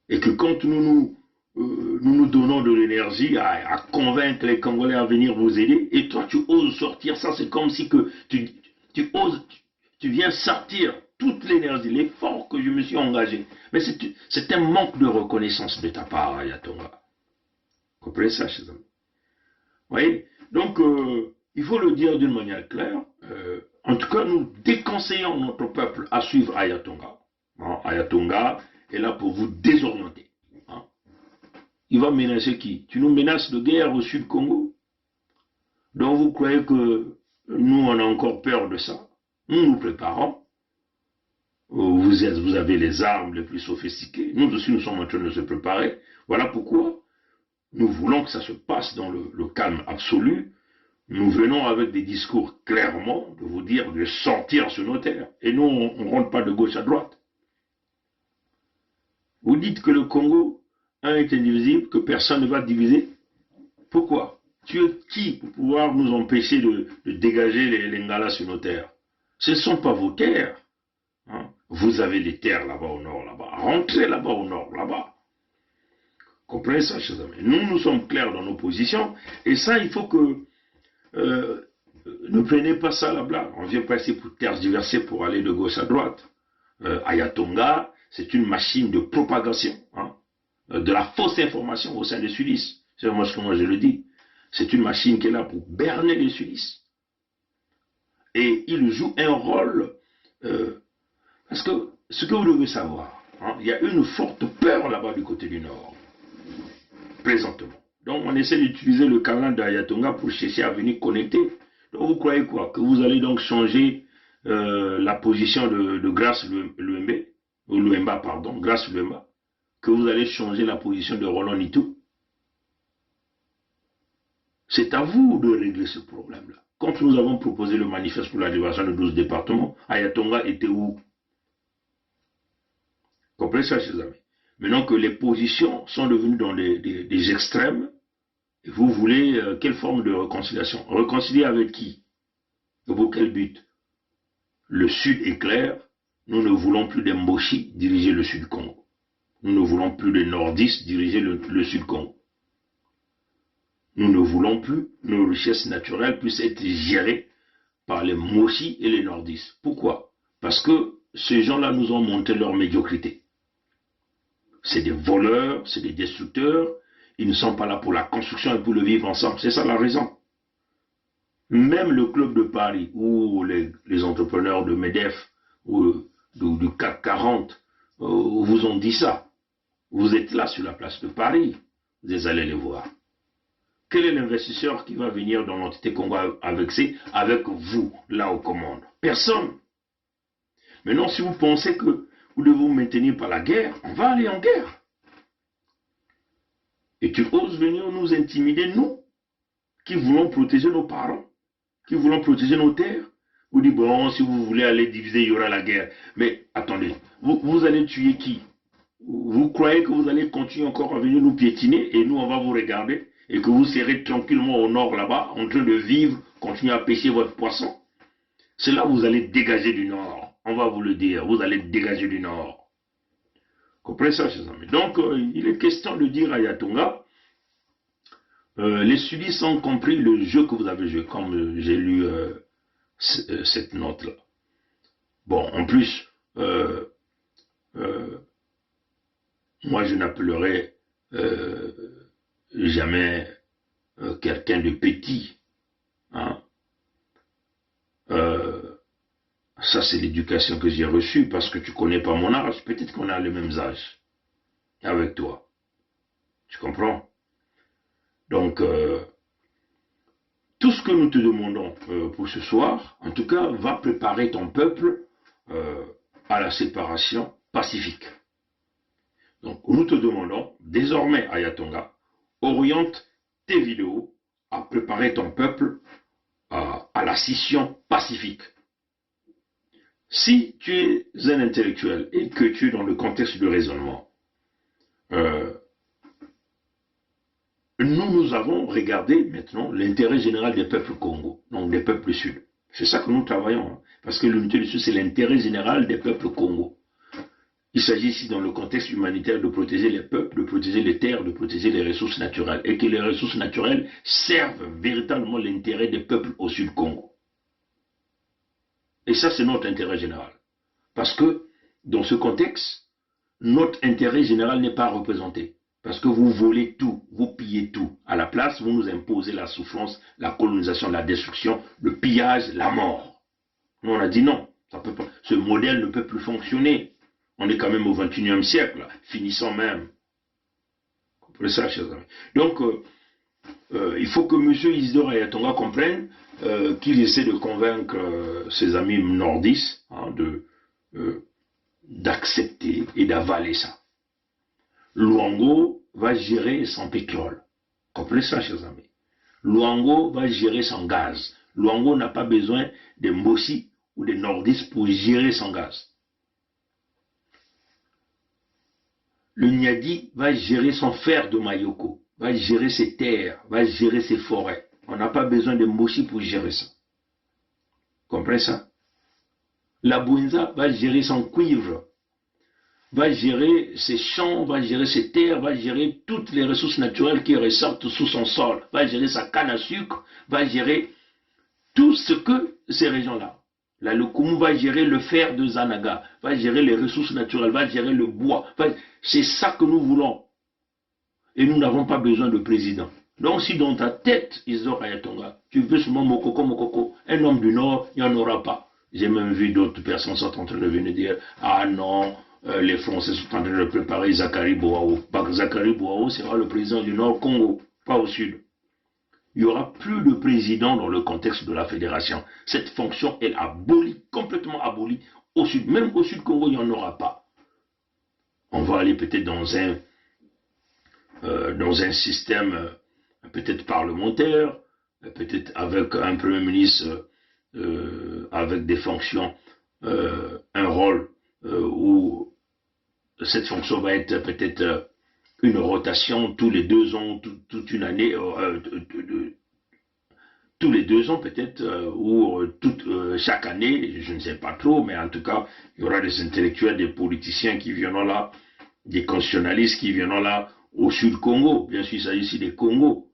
Et que quand nous donnons de l'énergie à convaincre les Congolais à venir vous aider, et toi tu oses sortir ça, c'est comme si que tu viens sortir toute l'énergie, l'effort que je me suis engagé. Mais c'est un manque de reconnaissance de ta part, Ayatonga. Comprenez ça, chers amis? Vous voyez? Donc, il faut le dire d'une manière claire. En tout cas, nous déconseillons notre peuple à suivre Ayatonga. Hein, Ayatonga est là pour vous désorienter. Hein. Il va menacer qui? Tu nous menaces de guerre au Sud Congo? Donc vous croyez que nous, on a encore peur de ça? Nous nous préparons. Vous avez les armes les plus sophistiquées. Nous aussi, nous sommes en train de se préparer. Voilà pourquoi nous voulons que ça se passe dans le calme absolu. Nous venons avec des discours clairement de vous dire de sortir sur nos terres. Et nous, on ne rentre pas de gauche à droite. Vous dites que le Congo, un est indivisible, que personne ne va diviser. Pourquoi? Tu es qui pour pouvoir nous empêcher de dégager les Ngala sur nos terres? Ce ne sont pas vos terres. Hein? Vous avez des terres là-bas au nord, là-bas. Rentrez là-bas au nord, là-bas. Comprenez ça, chers amis? Nous sommes clairs dans nos positions. Et ça, il faut que... ne prenez pas ça la blague. On vient pas ici pour tergiverser, pour aller de gauche à droite. Ayatonga, c'est une machine de propagation, hein, de la fausse information au sein des sudistes. C'est moi ce que je le dis. C'est une machine qui est là pour berner les sudistes. Et il joue un rôle, parce que ce que vous devez savoir, hein, il y a une forte peur là-bas du côté du nord, présentement. Donc on essaie d'utiliser le canal d'Ayatonga pour chercher à venir connecter. Donc vous croyez quoi? Que vous allez donc changer la position de Grace Luemba, pardon, Grace Luemba, que vous allez changer la position de Roland Nitou? C'est à vous de régler ce problème-là. Quand nous avons proposé le manifeste pour la libération de 12 départements, Ayatonga était où? Comprenez ça, chers amis? Maintenant que les positions sont devenues dans des extrêmes, vous voulez quelle forme de réconciliation? Réconcilier avec qui? Pour quel but? Le Sud est clair, nous ne voulons plus des Mboshi diriger le Sud Congo. Nous ne voulons plus des Nordistes diriger le Sud Congo. Nous ne voulons plus que nos richesses naturelles puissent être gérées par les Moshi et les Nordistes. Pourquoi? Parce que ces gens-là nous ont montré leur médiocrité. C'est des voleurs, c'est des destructeurs. Ils ne sont pas là pour la construction et pour le vivre ensemble. C'est ça la raison. Même le club de Paris ou les entrepreneurs de MEDEF ou du CAC 40 vous ont dit ça. Vous êtes là sur la place de Paris. Vous allez les voir. Quel est l'investisseur qui va venir dans l'entité Congo avec vous, là aux commandes? Personne. Maintenant, si vous pensez que vous devez vous maintenir par la guerre, on va aller en guerre. Et tu oses venir nous intimider, nous, qui voulons protéger nos parents, qui voulons protéger nos terres. Vous dites, bon, si vous voulez aller diviser, il y aura la guerre. Mais attendez, vous allez tuer qui? Vous croyez que vous allez continuer encore à venir nous piétiner et nous, on va vous regarder et que vous serez tranquillement au nord là-bas, en train de vivre, continuer à pêcher votre poisson? C'est là où vous allez dégager du nord. On va vous le dire, vous allez dégager du nord. Comprenez ça, chers amis? Donc, il est question de dire à Ayatonga, les sudistes ont compris le jeu que vous avez joué, comme j'ai lu cette note-là. Bon, en plus, moi je n'appellerai jamais quelqu'un de petit. Hein? Ça, c'est l'éducation que j'ai reçue parce que tu ne connais pas mon âge. Peut-être qu'on a les mêmes âges avec toi. Tu comprends? Donc, tout ce que nous te demandons pour ce soir, en tout cas, va préparer ton peuple à la séparation pacifique. Donc, nous te demandons, désormais, Ayatonga, oriente tes vidéos à préparer ton peuple à la scission pacifique. Si tu es un intellectuel et que tu es dans le contexte du raisonnement, nous avons regardé maintenant l'intérêt général des peuples Congo, donc des peuples du Sud. C'est ça que nous travaillons, hein, parce que l'unité du Sud, c'est l'intérêt général des peuples Congo. Il s'agit ici, dans le contexte humanitaire, de protéger les peuples, de protéger les terres, de protéger les ressources naturelles, et que les ressources naturelles servent véritablement l'intérêt des peuples au Sud Congo. Et ça, c'est notre intérêt général. Parce que, dans ce contexte, notre intérêt général n'est pas représenté. Parce que vous volez tout, vous pillez tout. À la place, vous nous imposez la souffrance, la colonisation, la destruction, le pillage, la mort. Nous, on a dit non, ça peut pas. Ce modèle ne peut plus fonctionner. On est quand même au XXIe siècle, finissant même. Vous comprenez ça, chers amis? Donc, il faut que M. Isidore Ayatonga comprenne qu'il essaie de convaincre ses amis nordistes hein, d'accepter et d'avaler ça. Luango va gérer son pétrole. Comprenez ça, chers amis? Luango va gérer son gaz. Luango n'a pas besoin des Mbossi ou des nordistes pour gérer son gaz. Le Niadi va gérer son fer de Mayoko, va gérer ses terres, va gérer ses forêts. On n'a pas besoin de Mbossi pour gérer ça. Comprenez ça? La Bouinza va gérer son cuivre, va gérer ses champs, va gérer ses terres, va gérer toutes les ressources naturelles qui ressortent sous son sol, va gérer sa canne à sucre, va gérer tout ce que ces régions-là. La Lokumu va gérer le fer de Zanaga, va gérer les ressources naturelles, va gérer le bois. C'est ça que nous voulons. Et nous n'avons pas besoin de président. Donc si dans ta tête, Isidore Ayatonga, tu veux seulement Mokoko, un homme du Nord, il n'y en aura pas. J'ai même vu d'autres personnes sont en train de venir dire « Ah non, les Français sont en train de préparer Zakari Bouao. » Zakari Bouao sera le président du Nord Congo, pas au Sud. Il n'y aura plus de président dans le contexte de la fédération. Cette fonction est abolie, complètement abolie au Sud. Même au Sud Congo, il n'y en aura pas. On va aller peut-être dans un système peut-être parlementaire, peut-être avec un Premier ministre avec des fonctions, un rôle où cette fonction va être peut-être une rotation tous les 2 ans, toute une année, tous les 2 ans peut-être, ou chaque année, je ne sais pas trop, mais en tout cas, il y aura des intellectuels, des politiciens qui viendront là, des constitutionnalistes qui viendront là au Sud Congo, bien sûr il s'agit ici des Congo.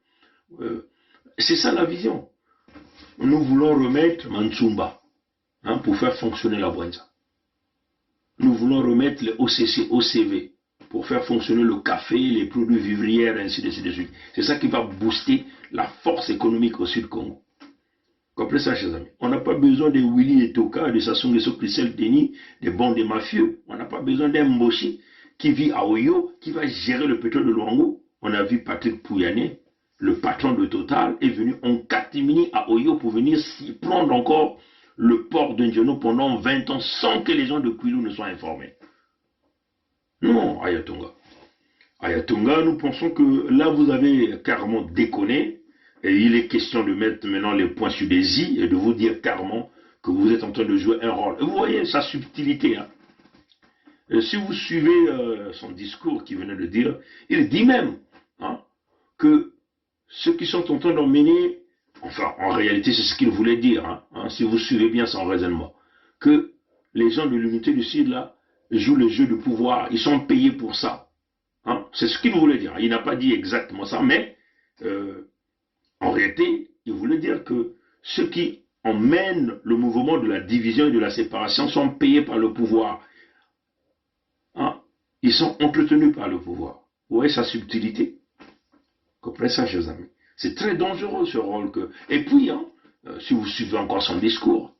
C'est ça la vision. Nous voulons remettre Mantsumba hein, pour faire fonctionner la Bouinza. Nous voulons remettre les OCC, OCV pour faire fonctionner le café, les produits vivrières, ainsi de suite. C'est ça qui va booster la force économique au Sud Congo. Comprenez ça, chers amis. On n'a pas besoin de Willy et Toka, de Sassou Nguesso, Christelle Denis, des bons des mafieux. On n'a pas besoin d'un Mboshi qui vit à Oyo, qui va gérer le pétrole de Luango. On a vu Patrick Pouyanné, le patron de Total, est venu en catimini à Oyo pour venir s'y prendre encore le port d'Indiono pendant 20 ans sans que les gens de Kwilu ne soient informés. Non, Ayatonga. Ayatonga, nous pensons que là, vous avez carrément déconné. Et il est question de mettre maintenant les points sur des i et de vous dire carrément que vous êtes en train de jouer un rôle. Et vous voyez sa subtilité. Hein. Si vous suivez son discours qu'il venait de dire, il dit même hein, que ceux qui sont en train d'emmener, enfin en réalité c'est ce qu'il voulait dire, hein, si vous suivez bien son raisonnement, que les gens de l'unité du Sud là jouent le jeu de pouvoir, ils sont payés pour ça. Hein, c'est ce qu'il voulait dire. Il n'a pas dit exactement ça, mais en réalité, il voulait dire que ceux qui emmènent le mouvement de la division et de la séparation sont payés par le pouvoir. Hein? Ils sont entretenus par le pouvoir. Vous voyez sa subtilité? Comprenez ça, chers amis? C'est très dangereux ce rôle que... Et puis, hein, si vous suivez encore son discours,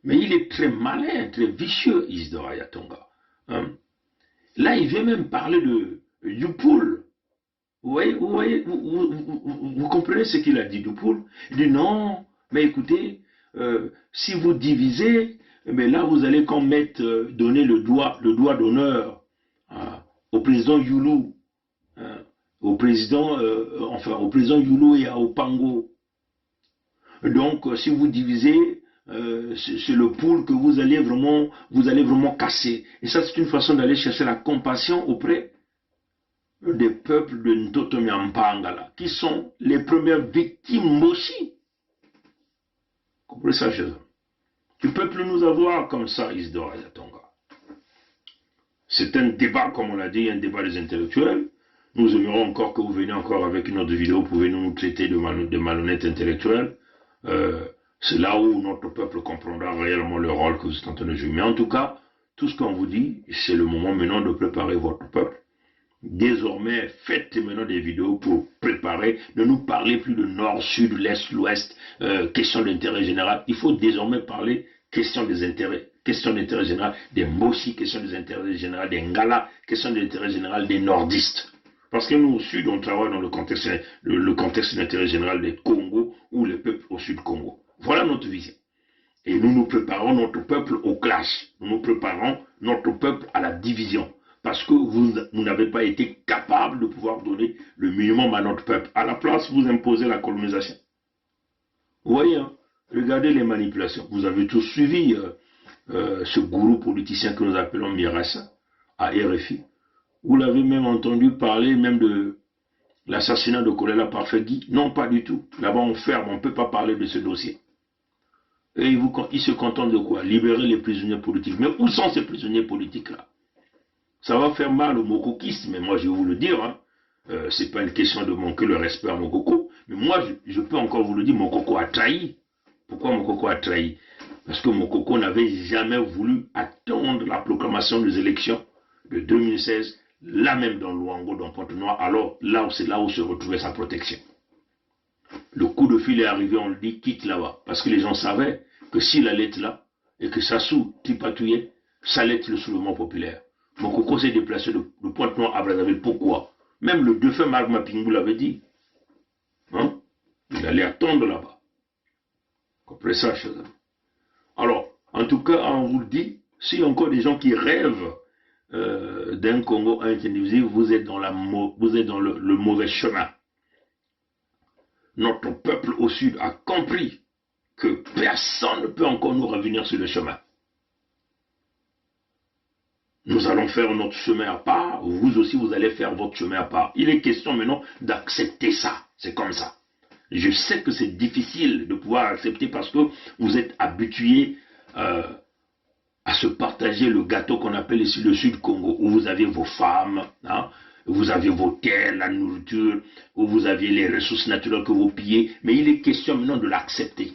mais il est très malin, très vicieux, Isidore Ayatonga. Hein? Là, il vient même parler de Youpoul. Vous comprenez ce qu'il a dit, Youpoul? Il dit non, mais écoutez, si vous divisez, mais là vous allez comme mettre, donner le doigt d'honneur au président Youlou, au président Youlou et à Opango. Donc si vous divisez, c'est le poule que vous allez vraiment casser. Et ça, c'est une façon d'aller chercher la compassion auprès des peuples de Ntotomi Ampangala, qui sont les premières victimes aussi. Comprenez ça, chers amis? Tu ne peux plus nous avoir comme ça, Isidore Ayatonga. C'est un débat, comme on l'a dit, un débat des intellectuels. Nous aimerons encore que vous veniez encore avec une autre vidéo, vous pouvez nous traiter de malhonnêtes intellectuels. C'est là où notre peuple comprendra réellement le rôle que vous êtes en train de jouer. Mais en tout cas, tout ce qu'on vous dit, c'est le moment maintenant de préparer votre peuple. Désormais, faites maintenant des vidéos pour préparer, ne nous parlez plus de nord, sud, l'est, l'ouest, question d'intérêt général. Il faut désormais parler question des intérêts, question d'intérêt général des Mboshi, question des intérêts généraux des Ngala, question d'intérêt général des nordistes. Parce que nous au sud, on travaille dans le contexte d'intérêt général des Congo ou les peuples au sud Congo. Voilà notre vision. Et nous nous préparons notre peuple au clash. Nous nous préparons notre peuple à la division. Parce que vous n'avez pas été capable de pouvoir donner le minimum à notre peuple. À la place, vous imposez la colonisation. Vous voyez, hein? Regardez les manipulations. Vous avez tous suivi ce gourou politicien que nous appelons Mirassa à RFI. Vous l'avez même entendu parler même de l'assassinat de Kolela Parfegui. Non, pas du tout. Là-bas, on ferme, on ne peut pas parler de ce dossier. Et ils se contentent de quoi? Libérer les prisonniers politiques. Mais où sont ces prisonniers politiques-là? Ça va faire mal aux mokokistes, mais moi je vais vous le dire, hein. C'est pas une question de manquer le respect à Mokoko, mais moi je peux encore vous le dire, Mokoko a trahi. Pourquoi Mokoko a trahi? Parce que Mokoko n'avait jamais voulu attendre la proclamation des élections de 2016, là même dans Luango, dans Pointe-Noire, alors là c'est là où se retrouvait sa protection. Le coup de fil est arrivé, on le dit, quitte là-bas, parce que les gens savaient que s'il allait être là, et que Sassou tripatouillait, ça allait être le soulèvement populaire. Mokoko s'est déplacé de Pointe-Noire à Brazzaville. Pourquoi? Même le défunt Marc Mapingou l'avait dit. Hein? Il allait attendre là-bas. Comprenez ça, chers amis? Alors, en tout cas, on vous le dit, s'il y a encore des gens qui rêvent d'un Congo indivisible, vous êtes dans le mauvais chemin. Notre peuple au sud a compris que personne ne peut encore nous revenir sur le chemin. Nous allons faire notre chemin à part, vous aussi vous allez faire votre chemin à part. Il est question maintenant d'accepter ça, c'est comme ça. Je sais que c'est difficile de pouvoir accepter parce que vous êtes habitués à se partager le gâteau qu'on appelle ici le Sud Congo, où vous avez vos femmes, hein, vous avez vos terres, la nourriture, où vous avez les ressources naturelles que vous pillez, mais il est question maintenant de l'accepter.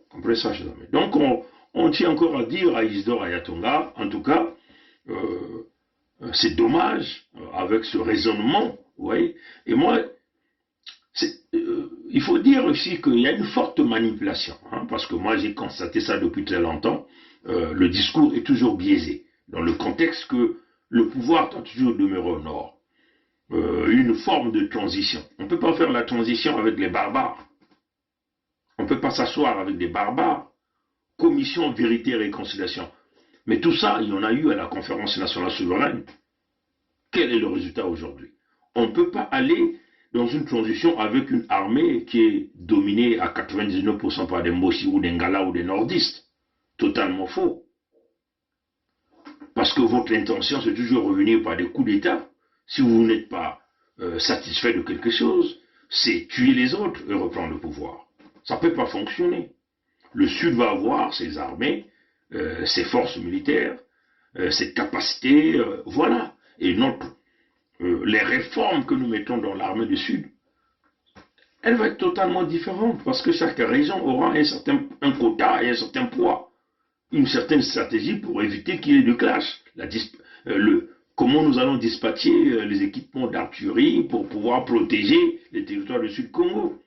Comprenez ça, chers amis? Donc on tient encore à dire à Isidore Ayatonga, en tout cas, c'est dommage avec ce raisonnement, vous voyez. Et moi, il faut dire aussi qu'il y a une forte manipulation, hein, parce que moi j'ai constaté ça depuis très longtemps. Le discours est toujours biaisé, dans le contexte que le pouvoir doit toujours demeurer au nord. Une forme de transition. On ne peut pas faire la transition avec les barbares. On ne peut pas s'asseoir avec des barbares. Commission Vérité et Réconciliation. Mais tout ça, il y en a eu à la conférence nationale souveraine. Quel est le résultat aujourd'hui? On ne peut pas aller dans une transition avec une armée qui est dominée à 99% par des Mboshi ou des Ngala ou des nordistes. Totalement faux. Parce que votre intention, c'est toujours revenir par des coups d'État. Si vous n'êtes pas satisfait de quelque chose, c'est tuer les autres et reprendre le pouvoir. Ça ne peut pas fonctionner. Le Sud va avoir ses armées, ses forces militaires, ses capacités, voilà. Et les réformes que nous mettons dans l'armée du Sud, elle va être totalement différente parce que chaque région aura un quota et un certain poids, une certaine stratégie pour éviter qu'il y ait de clash. Comment nous allons dispatcher les équipements d'artillerie pour pouvoir protéger les territoires du Sud Congo.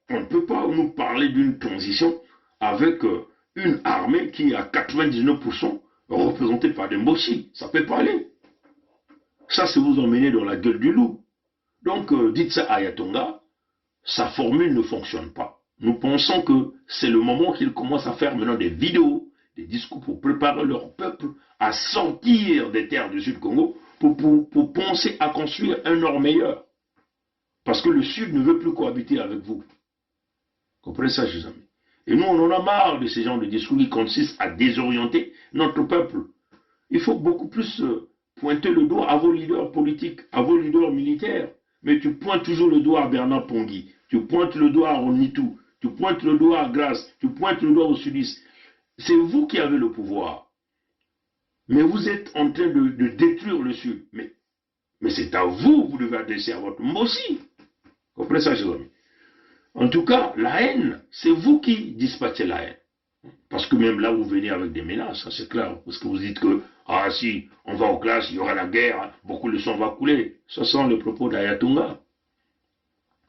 On ne peut pas nous parler d'une transition avec une armée qui est à 99% représentée par des Mboshi. Ça ne peut pas aller. Ça, c'est vous emmener dans la gueule du loup. Donc, dites ça à Ayatonga, sa formule ne fonctionne pas. Nous pensons que c'est le moment qu'ils commencent à faire maintenant des vidéos, des discours pour préparer leur peuple à sortir des terres du Sud-Congo pour penser à construire un nord meilleur. Parce que le Sud ne veut plus cohabiter avec vous. Comprenez ça, chers amis. Et nous, on en a marre de ces genres de discours qui consistent à désorienter notre peuple. Il faut beaucoup plus pointer le doigt à vos leaders politiques, à vos leaders militaires. Mais tu pointes toujours le doigt à Bernard Pongui, tu pointes le doigt à Ronitou, tu pointes le doigt à Grasse, tu pointes le doigt aux sudistes. C'est vous qui avez le pouvoir. Mais vous êtes en train de détruire le Sud. Mais c'est à vous que vous devez adresser à votre Mbossi. Comprenez ça, chers amis? En tout cas, la haine, c'est vous qui dispatchez la haine. Parce que même là, vous venez avec des menaces, c'est clair. Parce que vous dites que, ah si, on va en classe, il y aura la guerre, hein, beaucoup de sang va couler. Ce sont les propos d'Ayatunga.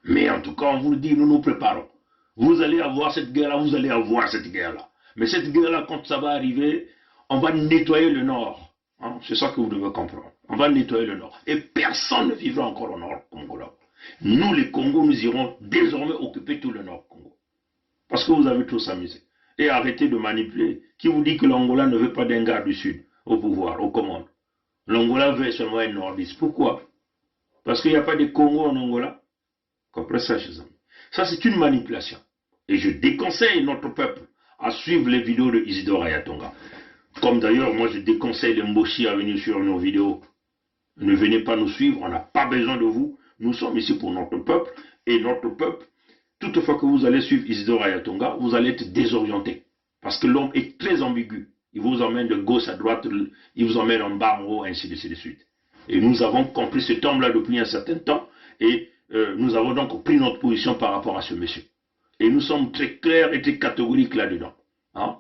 Mais en tout cas, on vous le dit, nous nous préparons. Vous allez avoir cette guerre-là, vous allez avoir cette guerre-là. Mais cette guerre-là, quand ça va arriver, on va nettoyer le Nord. Hein, c'est ça que vous devez comprendre. On va nettoyer le Nord. Et personne ne vivra encore au Nord congolais. Nous, les Congos, nous irons désormais occuper tout le Nord Congo. Parce que vous avez tous amusé. Et arrêtez de manipuler. Qui vous dit que l'Angola ne veut pas d'un gars du Sud au pouvoir, aux commandes? L'Angola veut seulement un nordiste. Pourquoi? Parce qu'il n'y a pas de Congo en Angola. Comprenez ça, chers amis. Ça, c'est une manipulation. Et je déconseille notre peuple à suivre les vidéos de Isidore Ayatonga. Comme d'ailleurs, moi, je déconseille les Mboshi à venir sur nos vidéos. Ne venez pas nous suivre, on n'a pas besoin de vous. Nous sommes ici pour notre peuple. Et notre peuple, toutefois que vous allez suivre Isidore Ayatonga, vous allez être désorienté. Parce que l'homme est très ambigu. Il vous emmène de gauche à droite, il vous emmène en bas, en haut, ainsi de suite. Et nous avons compris cet homme-là depuis un certain temps. Et nous avons donc pris notre position par rapport à ce monsieur. Et nous sommes très clairs et très catégoriques là-dedans. Hein?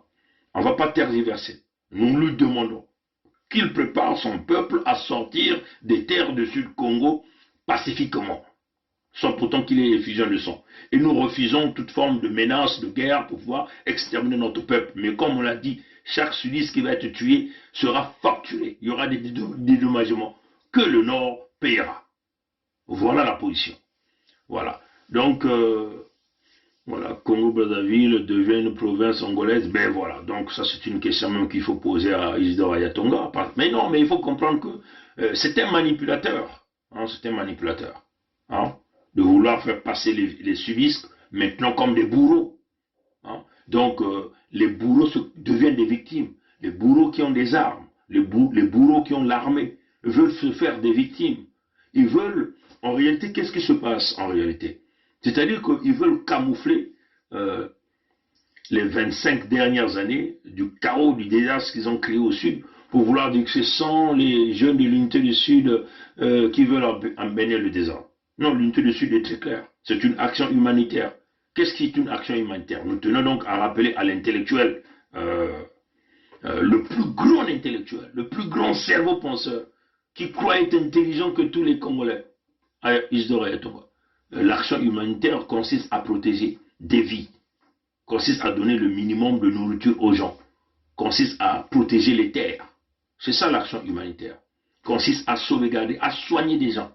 On ne va pas tergiverser. Nous lui demandons qu'il prépare son peuple à sortir des terres du Sud-Congo pacifiquement, sans pourtant qu'il ait effusion de sang. Et nous refusons toute forme de menace, de guerre pour pouvoir exterminer notre peuple. Mais comme on l'a dit, chaque sudiste qui va être tué sera facturé. Il y aura des dédommagements que le Nord paiera. Voilà la position. Voilà. Donc, voilà, Congo-Brazzaville devient une province angolaise. Ben voilà, donc ça c'est une question même qu'il faut poser à Isidore Ayatonga. Mais non, mais il faut comprendre que c'est un manipulateur. Hein, c'est un manipulateur. Hein, de vouloir faire passer les sudistes maintenant comme des bourreaux. Hein. Donc, les bourreaux deviennent des victimes. Les bourreaux qui ont des armes, les bourreaux qui ont l'armée, veulent se faire des victimes. Ils veulent, en réalité, qu'est-ce qui se passe en réalité? C'est-à-dire qu'ils veulent camoufler les 25 dernières années du chaos, du désastre qu'ils ont créé au Sud, pour vouloir dire que ce sont les jeunes de l'unité du Sud qui veulent amener le désordre. Non, l'unité du Sud est très claire. C'est une action humanitaire. Qu'est-ce qui est une action humanitaire? Nous tenons donc à rappeler à l'intellectuel, le plus grand intellectuel, le plus grand cerveau penseur, qui croit être intelligent que tous les Congolais, Isidore Ayatonga. L'action humanitaire consiste à protéger des vies, consiste à donner le minimum de nourriture aux gens, consiste à protéger les terres. C'est ça l'action humanitaire. Consiste à sauvegarder, à soigner des gens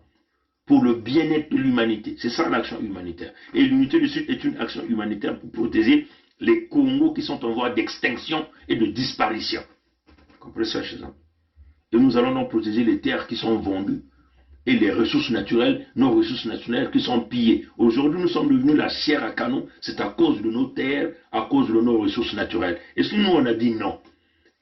pour le bien-être de l'humanité. C'est ça l'action humanitaire. Et l'unité du Sud est une action humanitaire pour protéger les Congos qui sont en voie d'extinction et de disparition. Vous comprenez ça, chez eux? Et nous allons donc protéger les terres qui sont vendues et les ressources naturelles, nos ressources naturelles qui sont pillées. Aujourd'hui, nous sommes devenus la chair à canon, c'est à cause de nos terres, à cause de nos ressources naturelles. Est-ce que nous, on a dit non?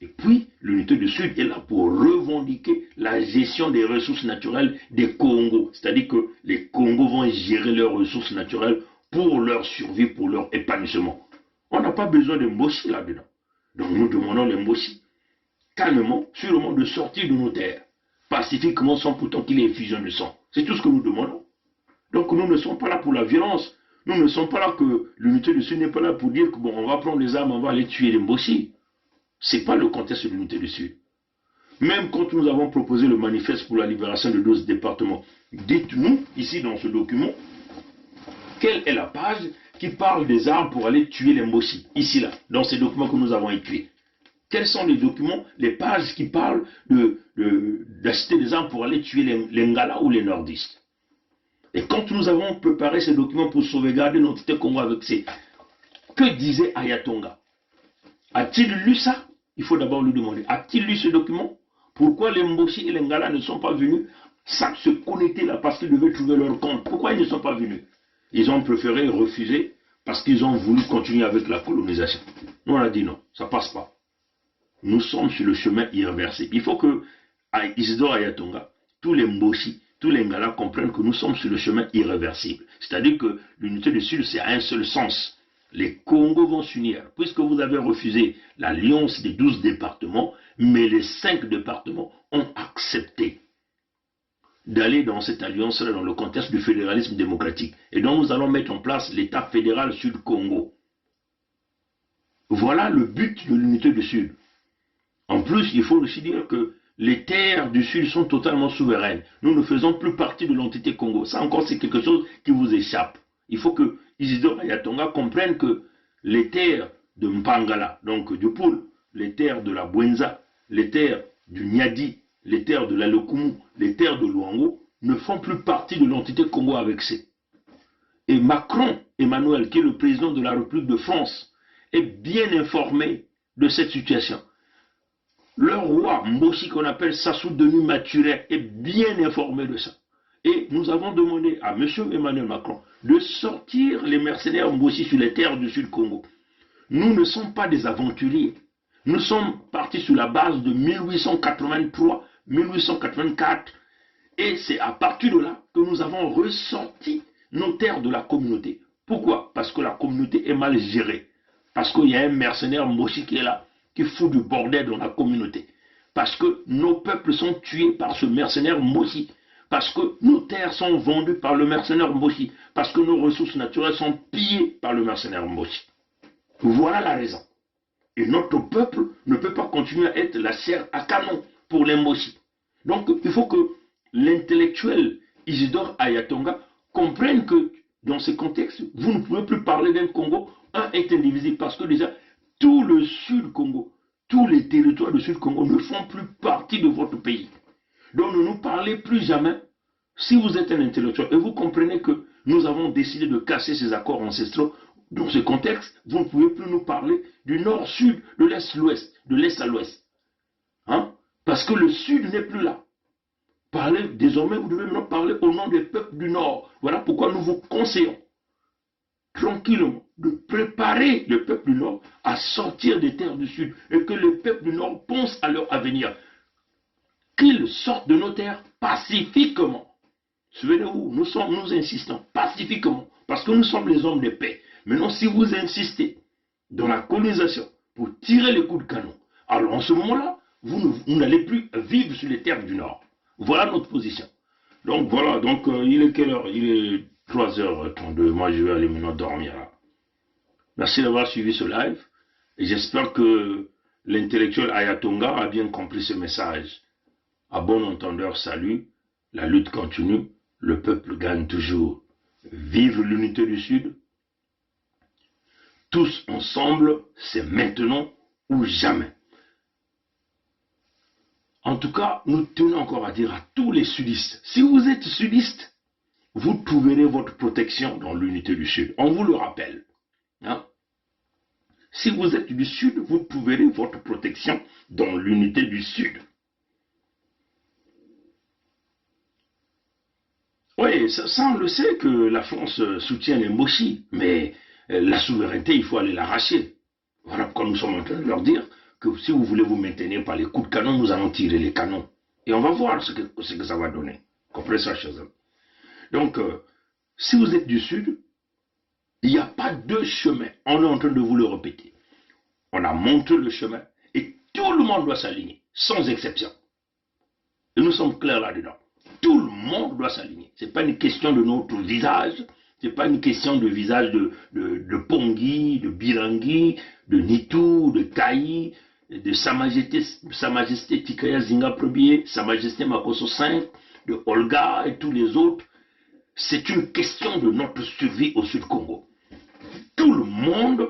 Et puis, l'unité du Sud est là pour revendiquer la gestion des ressources naturelles des Congos. C'est-à-dire que les Congos vont gérer leurs ressources naturelles pour leur survie, pour leur épanouissement. On n'a pas besoin de Mbossi là-dedans. Donc nous demandons les Mbossi, calmement, sûrement, de sortir de nos terres, pacifiquement, sans pourtant qu'il y ait effusion de sang. C'est tout ce que nous demandons. Donc nous ne sommes pas là pour la violence. Nous ne sommes pas là que l'unité du Sud n'est pas là pour dire que bon, on va prendre les armes, on va aller tuer les Mbossi. Ce n'est pas le contexte de l'unité du Sud. Même quand nous avons proposé le manifeste pour la libération de 12 départements, dites-nous, ici dans ce document, quelle est la page qui parle des armes pour aller tuer les Mbossi, ici là, dans ces documents que nous avons écrits. Quels sont les documents, les pages qui parlent d'acheter des armes pour aller tuer les Ngala ou les nordistes? Et quand nous avons préparé ces documents pour sauvegarder notre Congo avec ces... Que disait Ayatonga? A-t-il lu ça? Il faut d'abord lui demander. A-t-il lu ce document? Pourquoi les Mbossi et les Ngala ne sont pas venus se connecter là parce qu'ils devaient trouver leur compte? Pourquoi ils ne sont pas venus? Ils ont préféré refuser parce qu'ils ont voulu continuer avec la colonisation. Nous, on a dit non, ça passe pas. Nous sommes sur le chemin irréversible. Il faut que, à Isidore Ayatonga, tous les Mboshi, tous les Ngala comprennent que nous sommes sur le chemin irréversible. C'est-à-dire que l'unité du Sud, c'est à un seul sens. Les Congos vont s'unir, puisque vous avez refusé l'alliance des 12 départements, mais les 5 départements ont accepté d'aller dans cette alliance-là, dans le contexte du fédéralisme démocratique. Et donc nous allons mettre en place l'État fédéral Sud-Congo. Voilà le but de l'unité du Sud. En plus, il faut aussi dire que les terres du Sud sont totalement souveraines. Nous ne faisons plus partie de l'entité Congo. Ça encore, c'est quelque chose qui vous échappe. Il faut que Isidore Ayatonga comprenne que les terres de Mpangala, donc du Poul, les terres de la Bwenza, les terres du Nyadi, les terres de la Lokumu, les terres de Luango, ne font plus partie de l'entité Congo avec C. Et Macron, Emmanuel, qui est le président de la République de France, est bien informé de cette situation. Le roi Mboshi, qu'on appelle Sassou Denis Maturé, est bien informé de ça. Et nous avons demandé à M. Emmanuel Macron de sortir les mercenaires Mboshi sur les terres du Sud-Congo. Nous ne sommes pas des aventuriers. Nous sommes partis sur la base de 1883, 1884. Et c'est à partir de là que nous avons ressorti nos terres de la communauté. Pourquoi? Parce que la communauté est mal gérée. Parce qu'il y a un mercenaire Mboshi qui est là, qui fout du bordel dans la communauté. Parce que nos peuples sont tués par ce mercenaire Mboshi. Parce que nos terres sont vendues par le mercenaire Mboshi. Parce que nos ressources naturelles sont pillées par le mercenaire Mboshi. Voilà la raison. Et notre peuple ne peut pas continuer à être la chair à canon pour les Mboshi. Donc il faut que l'intellectuel Isidore Ayatonga comprenne que dans ce contexte, vous ne pouvez plus parler d'un Congo, un est indivisible. Parce que déjà, tout le Sud-Congo, tous les territoires du Sud-Congo ne font plus partie de votre pays. Donc ne nous parlez plus jamais, si vous êtes un intellectuel, et vous comprenez que nous avons décidé de casser ces accords ancestraux. Dans ce contexte, vous ne pouvez plus nous parler du nord-sud, de l'est-l'ouest, de l'est à l'ouest. Hein? Parce que le sud n'est plus là. Désormais, vous devez maintenant parler au nom des peuples du nord. Voilà pourquoi nous vous conseillons tranquillement de préparer le peuple du nord à sortir des terres du sud et que le peuple du nord pense à leur avenir. Qu'ils sortent de nos terres pacifiquement. Souvenez-vous, nous insistons pacifiquement parce que nous sommes les hommes de paix. Maintenant, si vous insistez dans la colonisation pour tirer les coups de canon, alors en ce moment-là, vous n'allez plus vivre sur les terres du Nord. Voilà notre position. Donc voilà, donc il est quelle heure? Il est 3h32, moi je vais aller maintenant dormir là. Merci d'avoir suivi ce live et j'espère que l'intellectuel Ayatonga a bien compris ce message. À bon entendeur, salut, la lutte continue, le peuple gagne toujours. Vive l'unité du Sud. Tous ensemble, c'est maintenant ou jamais. En tout cas, nous tenons encore à dire à tous les sudistes, si vous êtes sudiste, vous trouverez votre protection dans l'unité du Sud. On vous le rappelle. Hein? Si vous êtes du Sud, vous trouverez votre protection dans l'unité du Sud. Oui, ça on le sait que la France soutient les Mboshi, mais la souveraineté, il faut aller l'arracher. Voilà pourquoi nous sommes en train de leur dire que si vous voulez vous maintenir par les coups de canon, nous allons tirer les canons. Et on va voir ce que ça va donner. Comprenez ça, chers amis. Donc, si vous êtes du Sud, il n'y a pas deux chemins. On est en train de vous le répéter. On a montré le chemin et tout le monde doit s'aligner, sans exception. Et nous sommes clairs là-dedans. Tout le monde doit s'aligner. Ce n'est pas une question de notre visage, ce n'est pas une question de visage de Pongui, de Birangui, de Nitou, de Kaï, de Sa Majesté Tikaya Zinga Ier, Sa Majesté Makosso V, de Olga et tous les autres. C'est une question de notre survie au Sud-Congo. Tout le monde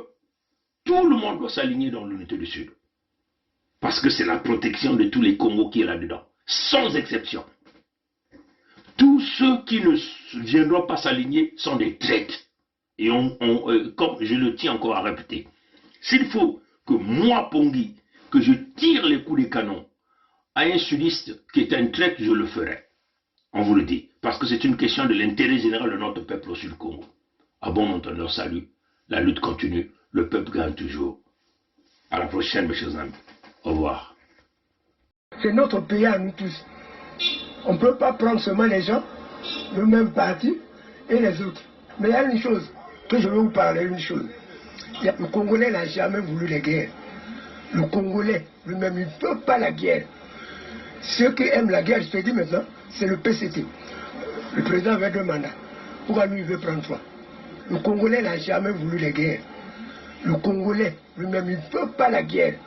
doit s'aligner dans l'unité du Sud. Parce que c'est la protection de tous les Congos qui est là-dedans. Sans exception. Tous ceux qui ne viendront pas s'aligner sont des traîtres. Et comme je le tiens encore à répéter, s'il faut que moi, Pongui, que je tire les coups de canon à un sudiste qui est un traître, je le ferai. On vous le dit. Parce que c'est une question de l'intérêt général de notre peuple au Sud-Congo. À bon entendeur, salut. La lutte continue, le peuple gagne toujours. À la prochaine, mes chers amis. Au revoir. C'est notre pays à nous tous. On ne peut pas prendre seulement les gens, le même parti et les autres. Mais il y a une chose que je veux vous parler, une chose. Le Congolais n'a jamais voulu la guerre. Le Congolais lui-même, il ne veut pas la guerre. Ceux qui aiment la guerre, je te dis maintenant, c'est le PCT. Le président avait 2 mandats. Pourquoi lui, il veut prendre 3? Le Congolais n'a jamais voulu la guerre. Le Congolais lui-même, il ne veut pas la guerre.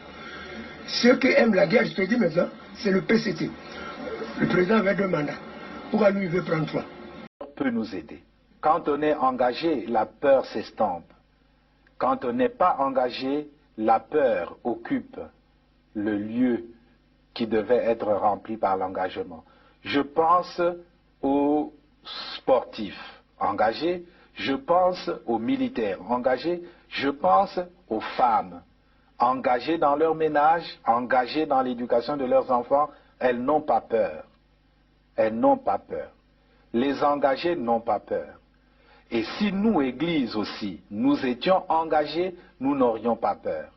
Ceux qui aiment la guerre, je te dis maintenant, c'est le PCT. Le président avait 2 mandats. Pourquoi lui, il veut prendre 3? Peut nous aider. Quand on est engagé, la peur s'estompe. Quand on n'est pas engagé, la peur occupe le lieu qui devait être rempli par l'engagement. Je pense aux sportifs engagés, je pense aux militaires engagés, je pense aux femmes engagées dans leur ménage, engagées dans l'éducation de leurs enfants. Elles n'ont pas peur. Elles n'ont pas peur. Les engagés n'ont pas peur. Et si nous, Église aussi, nous étions engagés, nous n'aurions pas peur.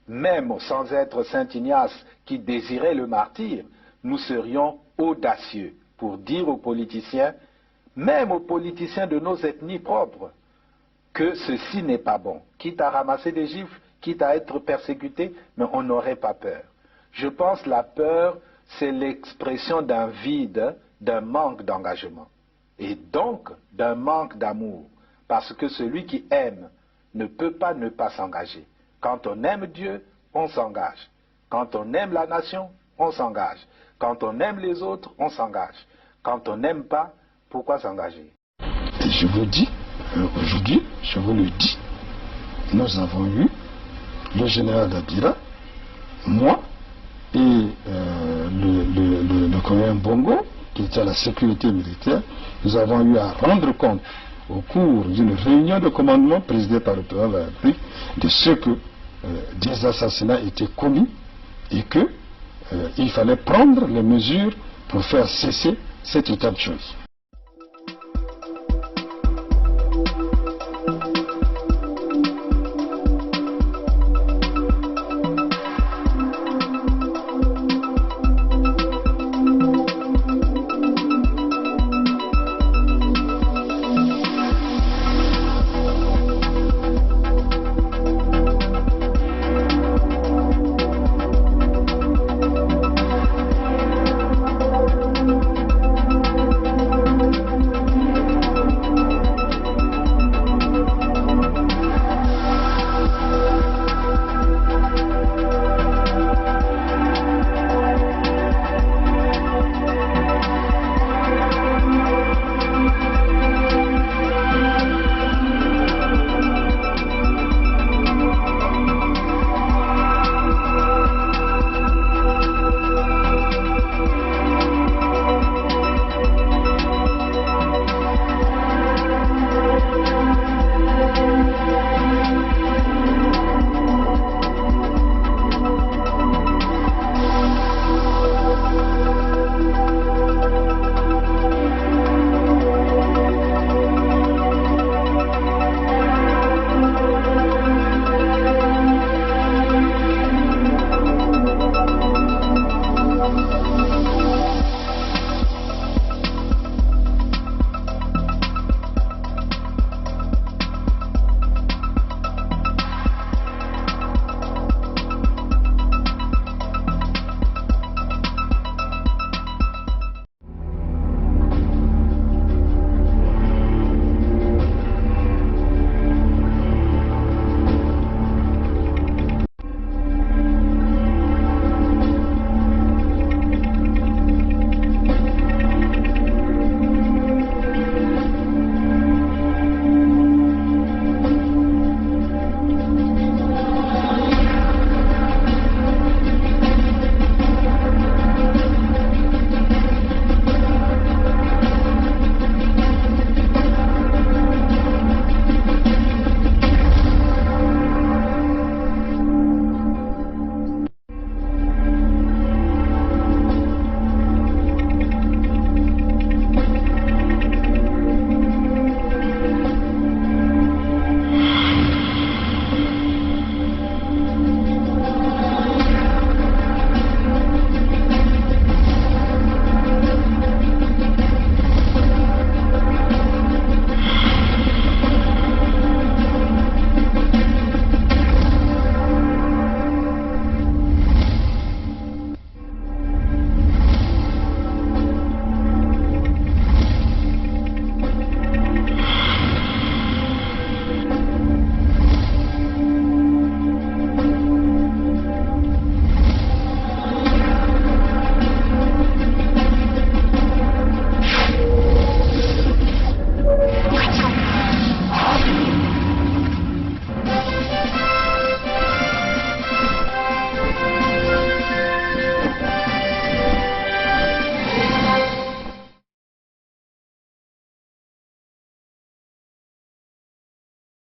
Même sans être Saint Ignace qui désirait le martyre, nous serions audacieux pour dire aux politiciens, même aux politiciens de nos ethnies propres, que ceci n'est pas bon. Quitte à ramasser des gifles, quitte à être persécuté, mais on n'aurait pas peur. Je pense que la peur, c'est l'expression d'un vide, d'un manque d'engagement. Et donc d'un manque d'amour. Parce que celui qui aime ne peut pas ne pas s'engager. Quand on aime Dieu, on s'engage. Quand on aime la nation, on s'engage. Quand on aime les autres, on s'engage. Quand on n'aime pas, pourquoi s'engager? Et je vous dis, aujourd'hui, je vous le dis, nous avons eu le général Dabira, moi et le colonel Bongo, qui était à la sécurité militaire. Nous avons eu à rendre compte au cours d'une réunion de commandement présidée par le président de la République de ce que des assassinats étaient commis et que il fallait prendre les mesures pour faire cesser cet état de choses.